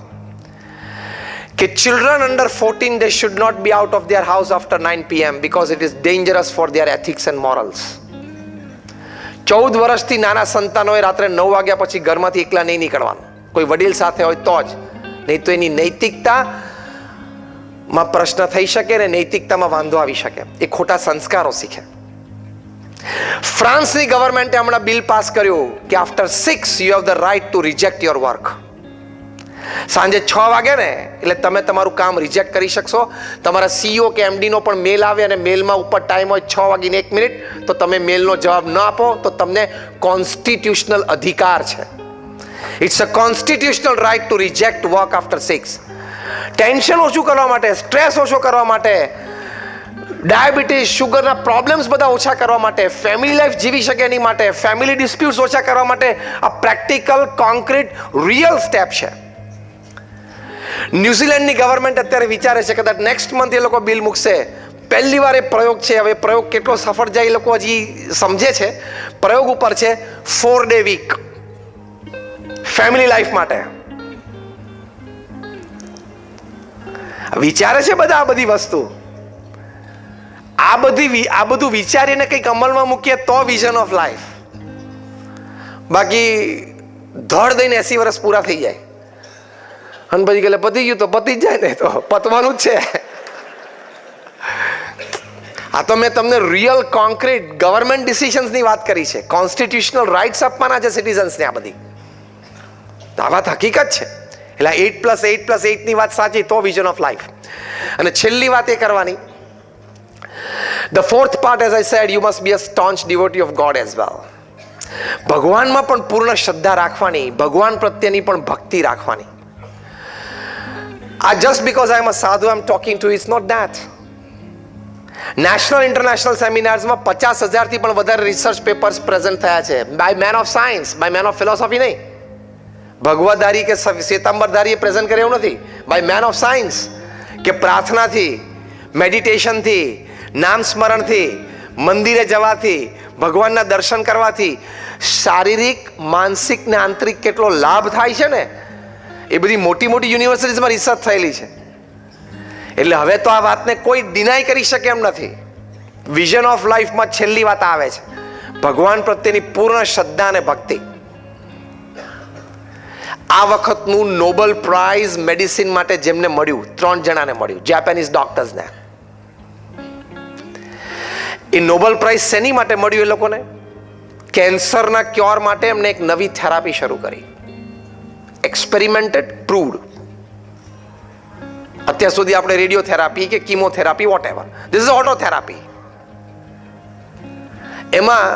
કે children under 14 they should not be out of their house after 9 PM because it is dangerous for their ethics and morals. 14 વર્ષથી નાના સંતાનોએ રાત્રે 9 વાગ્યા પછી ઘરમાંથી એકલા નહીં નીકળવાનું, કોઈ વડીલ સાથે હોય તો જ, નહીં તો એની નૈતિકતામાં પ્રશ્ન થઈ શકે ને નૈતિકતામાં વાંધો આવી શકે. એ ખોટા સંસ્કારો શીખે. ફ્રાન્સની ગવર્મેન્ટે હમણાં બિલ પાસ કર્યું કે after 6 you have the right to reject your work. સાંજે 6 વાગે ને એટલે તમે તમારું કામ રિજેક્ટ કરી શકશો. તમારા CEO કે MD નો પણ મેલ આવે અને મેલમાં ઉપર ટાઈમ હોય 6:01 તો તમે મેલનો જવાબ ન આપો તો તમને કોન્સ્ટિટ્યુશનલ અધિકાર છે. It's a constitutional right to reject work after 6. Tension ઓછું કરવા માટે, સ્ટ્રેસ ઓછો કરવા માટે, ડાયાબિટીસ શુગરના પ્રોબ્લેમ્સ બધા ઓછા કરવા માટે, ફેમિલી લાઈફ જીવી શકે એની માટે, ફેમિલી ડિસ્પ્યુટ્સ ઓછા કરવા માટે આ પ્રેક્ટિકલ કોન્ક્રીટ રિયલ સ્ટેપ છે. ન્યુઝીલેન્ડની ગવર્મેન્ટ અત્યારે વિચારે છે કદાચ નેક્સ્ટ મંથ એ લોકો બિલ મૂકશે. પહેલી વાર એ પ્રયોગ છે. હવે પ્રયોગ કેટલો સફળ જાય એ લોકો હજી સમજે છે. પ્રયોગ ઉપર છે 4 day વીક ફેમિલી લાઈફ માટે. વિચારે છે બધા આ બધી વસ્તુ. આ બધું વિચારીને કંઈક અમલમાં મૂકીએ તો વિઝન ઓફ લાઈફ. બાકી ધડ દઈને 80 વર્ષ પૂરા થઈ જાય અને પછી કે પતી ગયું તો પતી જ જાય ને, તો પતવાનું જ છે. આ તો મેં તમને રિયલ કોન્ક્રીટ ગવર્મેન્ટ ડિસિઝન્સની વાત કરી છે, કોન્સ્ટિટ્યુશનલ રાઇટ્સ આપવાના છે સિટીઝન્સને. આ બધી આ વાત હકીકત છે. એટલે 8+8+8ની વાત સાચી તો વિઝન ઓફ લાઈફ. અને છેલ્લી વાત એ કરવાની, the fourth part, as I said, you must be a staunch devotee of God as well. ભગવાનમાં પણ પૂર્ણ શ્રદ્ધા રાખવાની, ભગવાન પ્રત્યેની પણ ભક્તિ રાખવાની. Just because I am a sadhu, I am talking to you, it's not that. National international સેમિનાર્સમાં 50,000થી પણ વધારે રિસર્ચ પેપર્સ પ્રેઝન્ટ થયા છે, by men of science, by men of philosophy નહીં. ભગવતધારી કે શ્વેતાંબરધારીએ પ્રેઝન્ટ કરે એવું નથી, બાય મેન ઓફ સાયન્સ. કે પ્રાર્થનાથી, મેડિટેશનથી, નામ સ્મરણથી, મંદિરે જવાથી, ભગવાનના દર્શન કરવાથી શારીરિક, માનસિક ને આંતરિક કેટલો લાભ થાય છે ને, એ બધી મોટી મોટી યુનિવર્સિટીઝમાં રિસર્ચ થયેલી છે. એટલે હવે તો આ વાતને કોઈ ડિનાય કરી શકે એમ નથી. વિઝન ઓફ લાઈફમાં છેલ્લી વાત આવે છે, ભગવાન પ્રત્યેની પૂર્ણ શ્રદ્ધા અને ભક્તિ. આ વખતનું નોબેલ પ્રાઇઝ મેડિસિન માટે જેમને મળ્યું, 3 જણાને મળ્યું, જાપાનીઝ ડોક્ટર્સને. એ નોબેલ પ્રાઇઝ શેની માટે મળ્યું? એ લોકોને કેન્સરના ક્યોર માટે એમને એક નવી થેરાપી શરૂ કરી, એક્સપેરિમેન્ટેડ, પ્રૂવડ. અત્યાર સુધી આપણે રેડિયોથેરાપી કે chemotherapy whatever, this is autotherapy. એમાં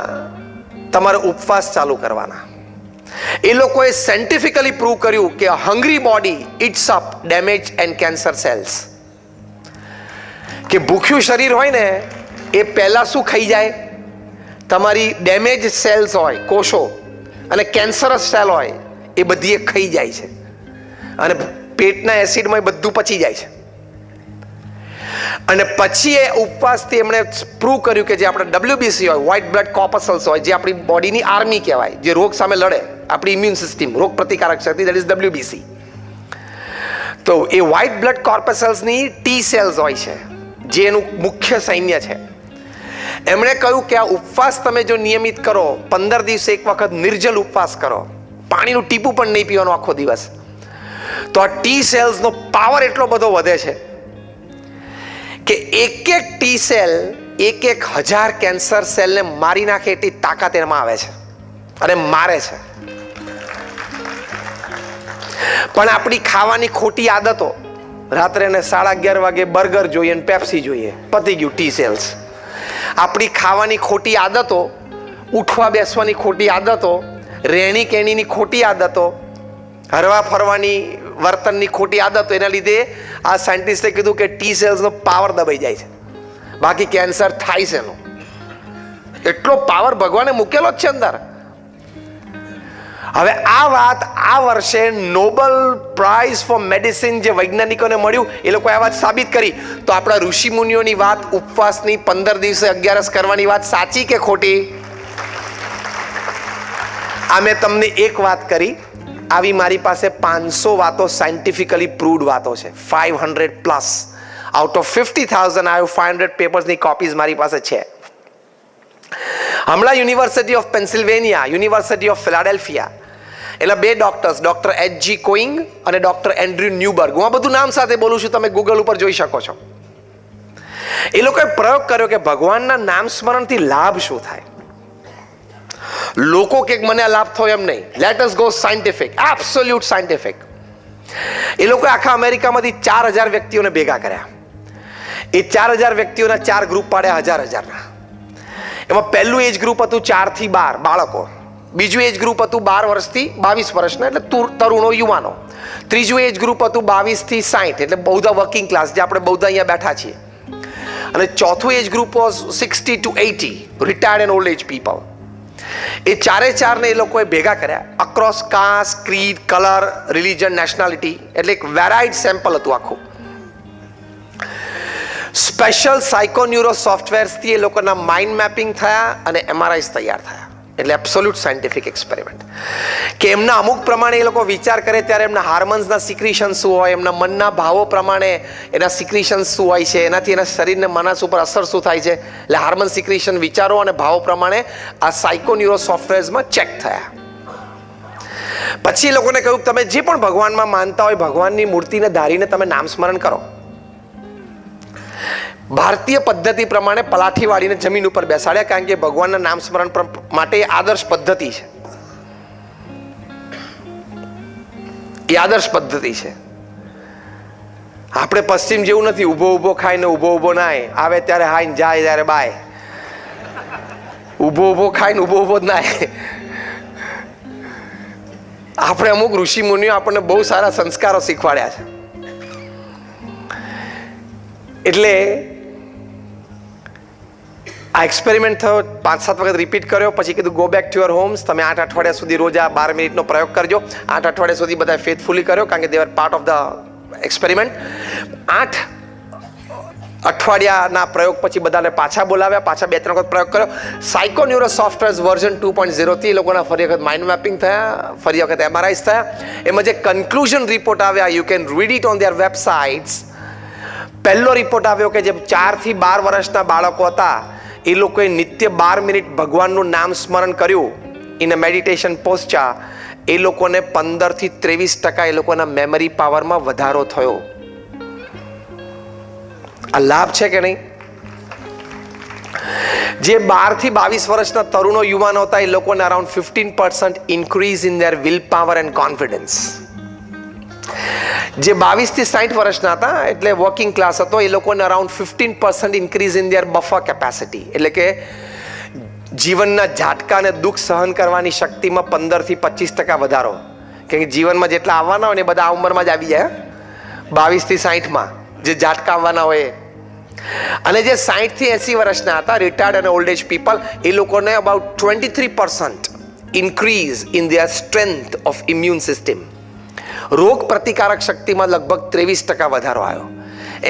તમારે ઉપવાસ ચાલુ કરવાના. એ લોકોએ સાયન્ટિફિકલી પ્રૂવ કર્યું કે hungry body eats up damage and cancer cells. કે ભૂખ્યું શરીર હોય ને એ પહેલા શું ખાઈ જાય? તમારી ડેમેજ સેલ્સ હોય, કોષો, અને કેન્સરસ સેલ હોય એ બધી એ ખાઈ જાય છે, અને પેટના એસિડમાં એ બધું પચી જાય છે. અને પછી એ ઉપવાસથી એમણે પ્રૂવ કર્યું કે જે આપણે WBC હોય, વ્હાઇટ બ્લડ કોર્પસલ્સ હોય, જે આપણી બોડીની આર્મી કહેવાય, જે રોગ સામે લડે, આપણી ઇમ્યુન સિસ્ટમ, રોગ પ્રતિકારક શક્તિ, દેટ ઇઝ WBC. તો એ વ્હાઇટ બ્લડ કોર્પસલ્સની T સેલ્સ હોય છે, જે એનું મુખ્ય સૈન્ય છે. એમણે કહ્યું કે આ ઉપવાસ તમે જો નિયમિત કરો, 15 દિવસે એક વખત નિર્જલ ઉપવાસ કરો, પાણીનું ટીપું પણ નહીં પીવાનું આખો દિવસ, તો આ ટી સેલ્સનો પાવર એટલો બધો વધે છે કે એક ટી સેલ 1,000 કેન્સર સેલને મારી નાખે એટલી તાકાત એમાં આવે છે, અને મારે છે. પણ આપણી ખાવાની ખોટી આદતો, રાત્રે ને 11:30 વાગે બર્ગર જોઈએ ને પેપ્સી જોઈએ, પતી ગયું ટી સેલ્સ. આપણી ખાવાની ખોટી આદતો, ઉઠવા બેસવાની ખોટી આદતો, રહેણી કહેણીની ખોટી આદતો, હરવા ફરવાની વર્તનની ખોટી આદતો, એના લીધે આ સાયન્ટિસ્ટે કીધું કે ટી સેલ્સનો પાવર દબાઈ જાય છે. બાકી કેન્સર થાય છે એનો એટલો પાવર ભગવાને મૂકેલો જ છે અંદર. હવે આ વાત આ વર્ષે નોબેલ પ્રાઇઝ ફોર મેડિસિન જે વૈજ્ઞાનિકોને મળ્યું, એ લોકોએ આ વાત સાબિત કરી. તો આપણા ઋષિ મુનિઓની વાત, ઉપવાસની 15 દિવસે 11 કરવાની વાત સાચી કે ખોટી? આ મેં તમને એક વાત કરી, આવી મારી પાસે 500 વાતો સાયન્ટિફિકલી પ્રૂવડ વાતો છે, 500+. આઉટ ઓફ 50,000 I have 500 પેપર્સની કોપીઝ મારી પાસે છે. હમણાં university of Pennsylvania, university of Philadelphia, એટલે 2 ડોક્ટર્સ, ડોક્ટર H.G. કોઈંગ અને ડોક્ટર એન્ડ્રુ ન્યુબર્ગ, હું આ બધું નામ સાથે બોલું છું, તમે ગૂગલ ઉપર જોઈ શકો છો. એ લોકોએ પ્રયોગ કર્યો કે ભગવાનના નામ સ્મરણથી લાભ શું થાય. લોકો કે મને આ લાભ થયો એમ નહીં, let us go scientific, absolute scientific. એ લોકોએ આખા અમેરિકામાંથી 4,000 વ્યક્તિઓને ભેગા કર્યા. એ 4,000 વ્યક્તિઓના 4 ગ્રુપ પાડ્યા, 1,000. એમાં પહેલું એજ ગ્રુપ હતું 4 થી 12 બાળકો, બીજું એજ ગ્રુપ હતું 12 વર્ષથી 22 વર્ષના, એટલે તરુણો, યુવાનો. ત્રીજું એજ ગ્રુપ હતું 22 થી 60, એટલે બૌદ્ધ વર્કિંગ ક્લાસ, જે આપણે બૌદ્ધ અહીંયા બેઠા છીએ. અને ચોથું age group was 60 to 80, retired and old age people. એ 4 એ લોકોએ ભેગા કર્યા, across caste, creed, colour, religion, nationality, એટલે એક વેરાઇડ સેમ્પલ હતું આખું. સ્પેશિયલ સાયકોન્યુરો સોફ્ટવેર્સથી એ લોકોના માઇન્ડ મેપિંગ થયા અને MRIs તૈયાર થયા. એટલે એબ્સોલ્યુટ સાયન્ટિફિક એક્સપેરિમેન્ટ. કે એમના અમુક પ્રમાણે એ લોકો વિચાર કરે ત્યારે એમના હાર્મોન્સના સિક્રિશન શું હોય, એમના મનના ભાવો પ્રમાણે એના સિક્રિશન શું હોય છે, એનાથી એના શરીરને મનસ ઉપર અસર શું થાય છે. એટલે હાર્મોન સિક્રિશન, વિચારો અને ભાવો પ્રમાણે આ સાયકોન્યુરો સોફ્ટવેર્સમાં ચેક થયા. પછી એ લોકોને કહ્યું તમે જે પણ ભગવાનમાં માનતા હોય, ભગવાનની મૂર્તિને ધારીને તમે નામ સ્મરણ કરો. ભારતીય પદ્ધતિ પ્રમાણે પલાઠી વાળીને જમીન ઉપર બેસાડ્યા, કારણ કે ભગવાનના નામ સ્મરણ માટે આદર્શ પદ્ધતિ છે. એ આદર્શ પદ્ધતિ છે. આપણે પશ્ચિમ જેવું નથી, ઊભો ઊભો ખાઈને ઊભો ઊભો નાય, આવે ત્યારે હાઈને જાય ત્યારે બાય. ઊભો ઊભો ખાઈને ઊભો ઊભો જ નાય. આપણે અમુક ઋષિ મુનિઓ આપણને બહુ સારા સંસ્કારો શીખવાડ્યા છે. એટલે આ એક્સપેરિમેન્ટ થયો, 5-7 વખત રિપીટ કર્યો, પછી કીધું go back to your homes. તમે 8 અઠવાડિયા સુધી રોજ આ 12 મિનિટનો પ્રયોગ કરજો. 8 અઠવાડિયા સુધી બધા ફેથફુલી કર્યો, કારણ કે they are part of the experiment. 8 અઠવાડિયાના પ્રયોગ પછી બધાને પાછા બોલાવ્યા, પાછા 2-3 વખત પ્રયોગ કર્યો. સાયકોન્યુરો સોફ્ટવેર વર્ઝન 2.0 થી એ લોકોના ફરી વખત માઇન્ડ મેપિંગ થયા, ફરી વખત MRIs થયા. એમાં જે કન્ક્લુઝન રિપોર્ટ આવ્યા, you can read it on there websites. પહેલો રિપોર્ટ આવ્યો કે જે 4 થી 12 વર્ષના બાળકો હતા, એ લોકોએ નિત્ય 12 મિનિટ ભગવાનનું નામ સ્મરણ કર્યું ઇન અ મેડિટેશન પોસ્ચર. એ લોકોને 15 થી 23% એ લોકોના મેમરી પાવરમાં વધારો થયો. આ લાભ છે કે નહીં? જે 12 થી 22 વર્ષના તરુણો યુવાનો હતા, એ લોકોને around 15% increase in their will power and confidence. જે 22 થી 60 વર્ષના હતા, એટલે વર્કિંગ ક્લાસ હતો, એ લોકોને around 15% increase in their buffer capacity, એટલે કે જીવનના ઝાટકા અને દુઃખ સહન કરવાની શક્તિમાં 15 થી 25% વધારો. કે જીવનમાં જેટલા આવવાના હોય ને બધા આ ઉંમરમાં જ આવી જાય. 22 થી 60માં જે ઝાટકા આવવાના હોય. અને જે 60 થી 80 વર્ષના હતા, રિટાયર્ડ અને ઓલ્ડ એજ પીપલ, એ લોકોને about 23% increase in their strength of immune system. રોગ પ્રતિકારક શક્તિમાં લગભગ 23% વધારો આવ્યો.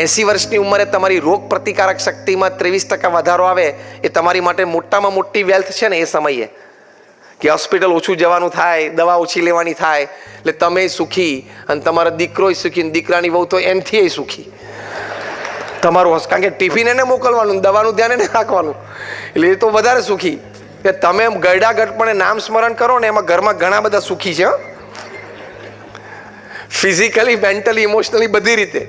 80 વર્ષની ઉંમરે તમારી રોગ પ્રતિકારક શક્તિમાં 23% વધારો આવે, એ તમારી માટે મોટામાં મોટી વેલ્થ છે ને એ સમયે. કે હોસ્પિટલ ઓછું જવાનું થાય, દવા ઓછી લેવાની થાય, એટલે તમે સુખી અને તમારો દીકરો સુખી, દીકરાની વહુ તો એનથી સુખી. તમારું, કારણ કે ટિફિન એને મોકલવાનું, દવાનું ધ્યાન એને રાખવાનું, એટલે એ તો વધારે સુખી. કે તમે ગરડા ગટપણે નામ સ્મરણ કરો ને, એમાં ઘરમાં ઘણા બધા સુખી છે, ફિઝિકલી, મેન્ટલી, ઇમોશનલી, બધી રીતે.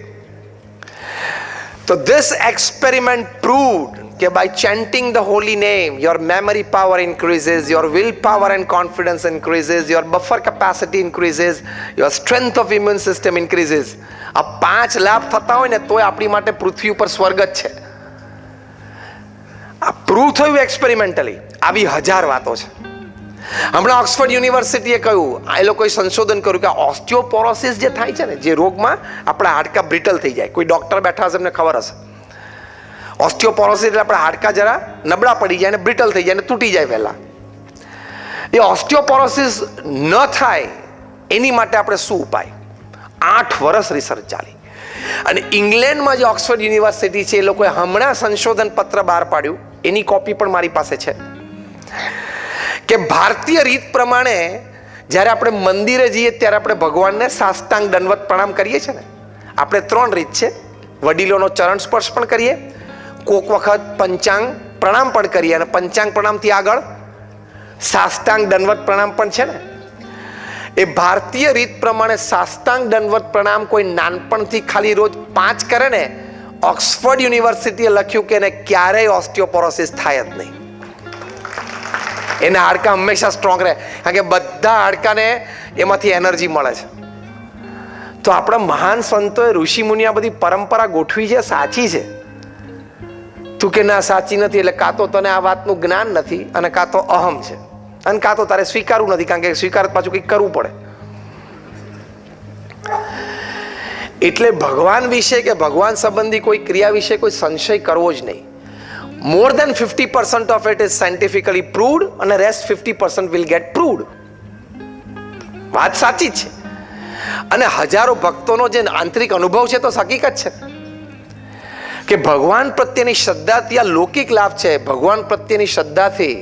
તો this experiment proved કે by chanting the holy name, your memory power increases, your will power and confidence increases, your buffer capacity increases, your strength of immune system increases. આ 5 લાભ થતા હોય ને તોય આપણી માટે પૃથ્વી ઉપર સ્વર્ગ જ છે. આ પ્રૂવ થયું એક્સપેરિમેન્ટલી. આવી 1000 વાતો છે. હમણાં ઓક્સફર્ડ યુનિવર્સિટીએ કહ્યું, એ લોકોએ સંશોધન કર્યું કે ઓસ્ટિયોપોરોસિસ જે થાય છે ને, જે રોગમાં આપણા હાડકાં બ્રિટલ થઈ જાય. કોઈ ડૉક્ટર બેઠા હશે, એમને ખબર હશે. ઓસ્ટિયોપોરોસિસ એટલે આપણા હાડકાં જરા નબળા પડી જાય ને બ્રિટલ થઈ જાય ને તૂટી જાય વહેલા. એ ઓસ્ટિયોપોરોસિસ ન થાય એની માટે આપણે શું ઉપાય? 8 વર્ષ રિસર્ચ ચાલી. અને ઇંગ્લેન્ડમાં જે ઓક્સફર્ડ યુનિવર્સિટી છે, એ લોકોએ હમણાં સંશોધન પત્ર બહાર પાડ્યું, એની કોપી પણ મારી પાસે છે. કે ભારતીય રીત પ્રમાણે જ્યારે આપણે મંદિરે જઈએ ત્યારે આપણે ભગવાનને સાષ્ટાંગ દંડવત પ્રણામ કરીએ છીએ ને. આપણે 3 રીત છે. વડીલોનો ચરણ સ્પર્શ પણ કરીએ, કોક વખત પંચાંગ પ્રણામ પણ કરીએ, અને પંચાંગ પ્રણામથી આગળ સાષ્ટાંગ દંડવત પ્રણામ પણ છે ને. એ ભારતીય રીત પ્રમાણે સાષ્ટાંગ દંડવત પ્રણામ કોઈ નાનપણથી ખાલી રોજ 5 કરે ને, ઓક્સફર્ડ યુનિવર્સિટીએ લખ્યું કે એને ક્યારેય ઓસ્ટિયોપોરોસિસ થાય જ નહીં. એના હાડકાં હંમેશા સ્ટ્રોંગ રહે, કારણ કે બધા હાડકાને એમાંથી એનર્જી મળે છે. તો આપણા મહાન સંતોએ, ઋષિ મુનિ આ બધી પરંપરા ગોઠવી છે, સાચી છે. તું કે ના સાચી નથી, એટલે કાં તો તને આ વાતનું જ્ઞાન નથી, અને કાં તો અહમ છે, અને કાં તો તારે સ્વીકારવું નથી, કારણ કે સ્વીકાર પાછું કંઈક કરવું પડે. એટલે ભગવાન વિશે કે ભગવાન સંબંધી કોઈ ક્રિયા વિશે કોઈ સંશય કરવો જ નહીં. More than 50% of it is scientifically proved, and the rest 50% will get proved. વાત સાચી છે. અને હજારો ભક્તોનો જે આંતરિક અનુભવ છે તો હકીકત છે કે ભગવાન પ્રત્યેની શ્રદ્ધાથી આ લૌકિક લાભ છે. ભગવાન પ્રત્યેની શ્રદ્ધાથી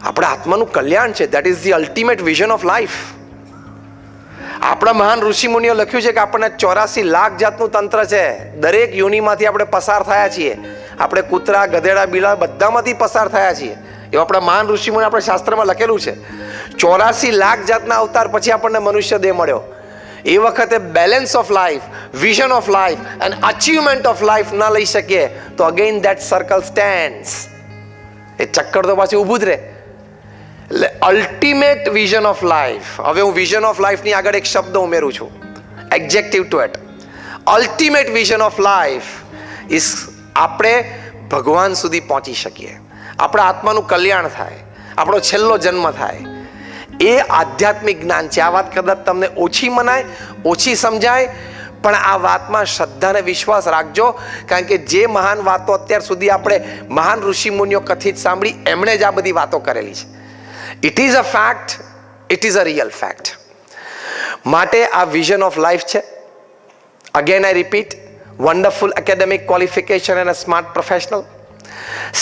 આપણા આત્માનું કલ્યાણ છે. That is the ultimate vision of life. આપણા મહાન ઋષિ મુનિઓ લખ્યું છે કે આપણને 84 લાખ જાતનું તંત્ર છે. દરેક યોનિમાંથી આપણે પસાર થયા છીએ. આપણે કૂતરા, ગધેડા, બિલા બધામાંથી પસાર થયા છીએ. એવું આપણા મહાન ઋષિ મુનિ આપણા શાસ્ત્રમાં લખેલું છે. 84 લાખ જાતના અવતાર પછી આપણને મનુષ્ય દેહ મળ્યો. એ વખતે balance of life, vision of life and achievement of life ન લઈ શકીએ તો અગેન દેટ સર્કલ સ્ટેન્ડ્સ. એ ચક્કર તો પાછું ઊભું જ રહે. એટલે અલ્ટિમેટ વિઝન ઓફ લાઈફ. હવે હું વિઝન ઓફ લાઈફની આગળ એક શબ્દ ઉમેરું છું, executive to it. Ultimate vision of life is આપણે ભગવાન સુધી પહોંચી શકીએ, આપણા આત્માનું કલ્યાણ થાય, આપણો છેલ્લો જન્મ થાય. એ આધ્યાત્મિક જ્ઞાન છે. આ વાત કદાચ તમને ઓછી મનાય, ઓછી સમજાય, પણ આ વાતમાં શ્રદ્ધા અને વિશ્વાસ રાખજો. કારણ કે જે મહાન વાતો અત્યાર સુધી આપણે મહાન ઋષિમુનિઓ કથિત સાંભળી, એમણે જ આ બધી વાતો કરેલી છે. It is a fact, it is a real fact. માટે આ વિઝન ઓફ લાઈફ છે. Again I repeat, wonderful academic qualification and a smart professional.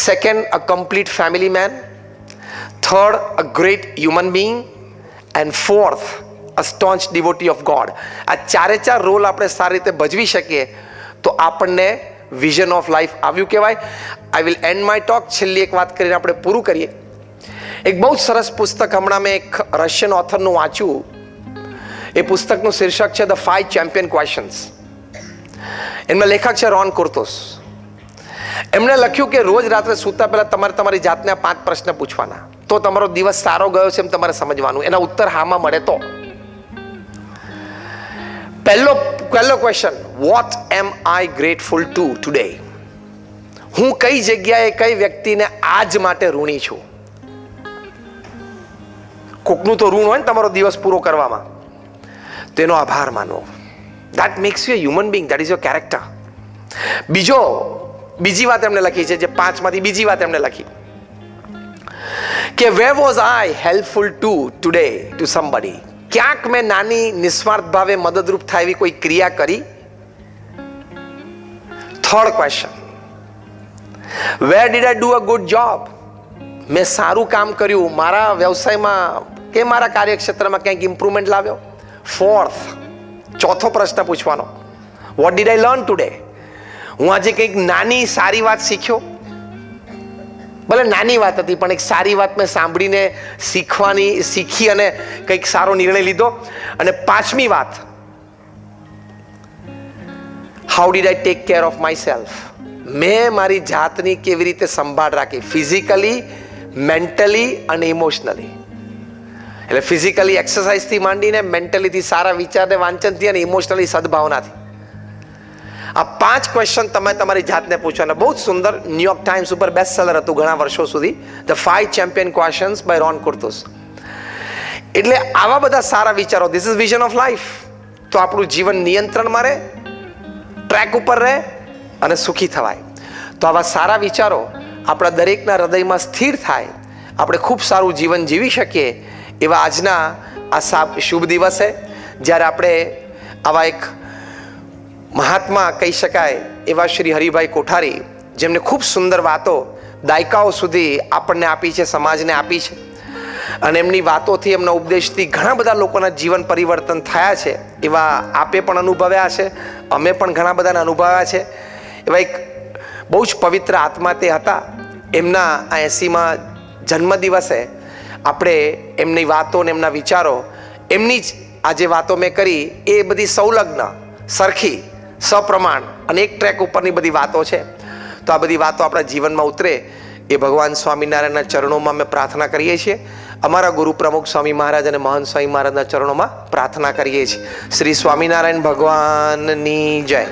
Second, a complete family man. Third, a great human being. And fourth, a staunch devotee of God. આ ચારે ચાર role આપણે સારી રીતે ભજવી શકીએ તો આપણને વિઝન ઓફ લાઈફ આવ્યું કહેવાય. I will and my talk. છેલ્લી એક વાત કરીને આપણે પૂરું કરીએ. એક બહુ સરસ પુસ્તક હમણાં મેં એક રશિયન ઓથરનું વાંચ્યું. એ પુસ્તકનું શીર્ષક છે ધ 5 ચેમ્પિયન ક્વેશ્ચન્સ. એમના લેખક છે રોન કુર્તુસ. એમણે લખ્યું કે રોજ રાત્રે સૂતા પહેલા તમારે તમારી જાતને 5 પ્રશ્ન પૂછવાના, તો તમારો દિવસ સારો ગયો છે એમ તમારે સમજવાનું. એના ઉત્તર હામાં મળે તો. પહેલો ક્વેશ્ચન, વોટ એમ આઈ ગ્રેટફુલ ટુ ટુડે? હું કઈ જગ્યાએ કઈ વ્યક્તિને આજ માટે ઋણી છું? કોકનું તો ઋણ હોય ને તમારો દિવસ પૂરો કરવામાં, તેનો આભાર માનવો. That makes you a human being. That is your character. બીજી વાત એમણે લખી છે, જે 5 માંથી બીજી વાત એમણે લખી કે where was I helpful to today to somebody? ક્યાંક મેં નાની નિસ્વાર્થ ભાવે મદદરૂપ થાય એવી કોઈ ક્રિયા કરી? Third question, where did I do a good job? મેં સારું કામ કર્યું મારા વ્યવસાયમાં કે મારા કાર્યક્ષેત્રમાં, ક્યાંક ઇમ્પ્રુવમેન્ટ લાવ્યો? ફોર્થ, ચોથો પ્રશ્ન પૂછવાનો, what did I learn today? હું આજે કંઈક નાની સારી વાત શીખ્યો? ભલે નાની વાત હતી, પણ એક સારી વાત મેં સાંભળીને શીખી અને કંઈક સારો નિર્ણય લીધો. અને 5મી વાત, how did I take care of my self? મેં મારી જાતની કેવી રીતે સંભાળ રાખી, ફિઝિકલી, મેન્ટલી અને ઇમોશનલી. એટલે ફિઝિકલી એક્સરસાઇઝથી માંડીને મેન્ટલીથી સારા વિચારને વાંચનથી અને ઇમોશનલી સદભાવનાથી. આ 5 ક્વેશ્ચન તમે તમારી જાતને પૂછવાના. બહુ જ સુંદર, ન્યુયોર્ક ટાઈમ્સ ઉપર બેસ્ટ સેલર હતું ઘણા વર્ષો સુધી, ધ 5 ચેમ્પિયન ક્વેશ્ચન્સ બાય રોન કુર્તુસ. એટલે આવા બધા સારા વિચારો, this is vision of life. તો આપણું જીવન નિયંત્રણમાં રહે, ટ્રેક ઉપર રહે અને સુખી થવાય. તો આવા સારા વિચારો આપણા દરેકના હૃદયમાં સ્થિર થાય, આપણે ખૂબ સારું જીવન જીવી શકીએ. એવા આજના આ શુભ દિવસે જ્યારે આપણે આવા એક મહાત્મા કહી શકાય એવા શ્રી હરિભાઈ કોઠારી, જેમને ખૂબ સુંદર વાતો દાયકાઓ સુધી આપણને આપી છે, સમાજને આપી છે, અને એમની વાતોથી, એમના ઉપદેશથી ઘણા બધા લોકોના જીવન પરિવર્તન થયા છે. એવા આપે પણ અનુભવ્યા છે, અમે પણ ઘણા બધાને અનુભવ્યા છે. એવા એક બહુ જ પવિત્ર આત્મા તે હતા. એમના આ 80મા જન્મદિવસે આપણે એમની વાતો ને એમના વિચારો, એમની જ આ જે વાતો મેં કરી એ બધી સંલગ્ન, સરખી, સપ્રમાણ અને એક ટ્રેક ઉપરની બધી વાતો છે. તો આ બધી વાતો આપણા જીવનમાં ઉતરે એ ભગવાન સ્વામિનારાયણના ચરણોમાં અમે પ્રાર્થના કરીએ છીએ. અમારા ગુરુ પ્રમુખ સ્વામી મહારાજ અને મહંત સ્વામી મહારાજના ચરણોમાં પ્રાર્થના કરીએ છીએ. શ્રી સ્વામિનારાયણ ભગવાનની જય.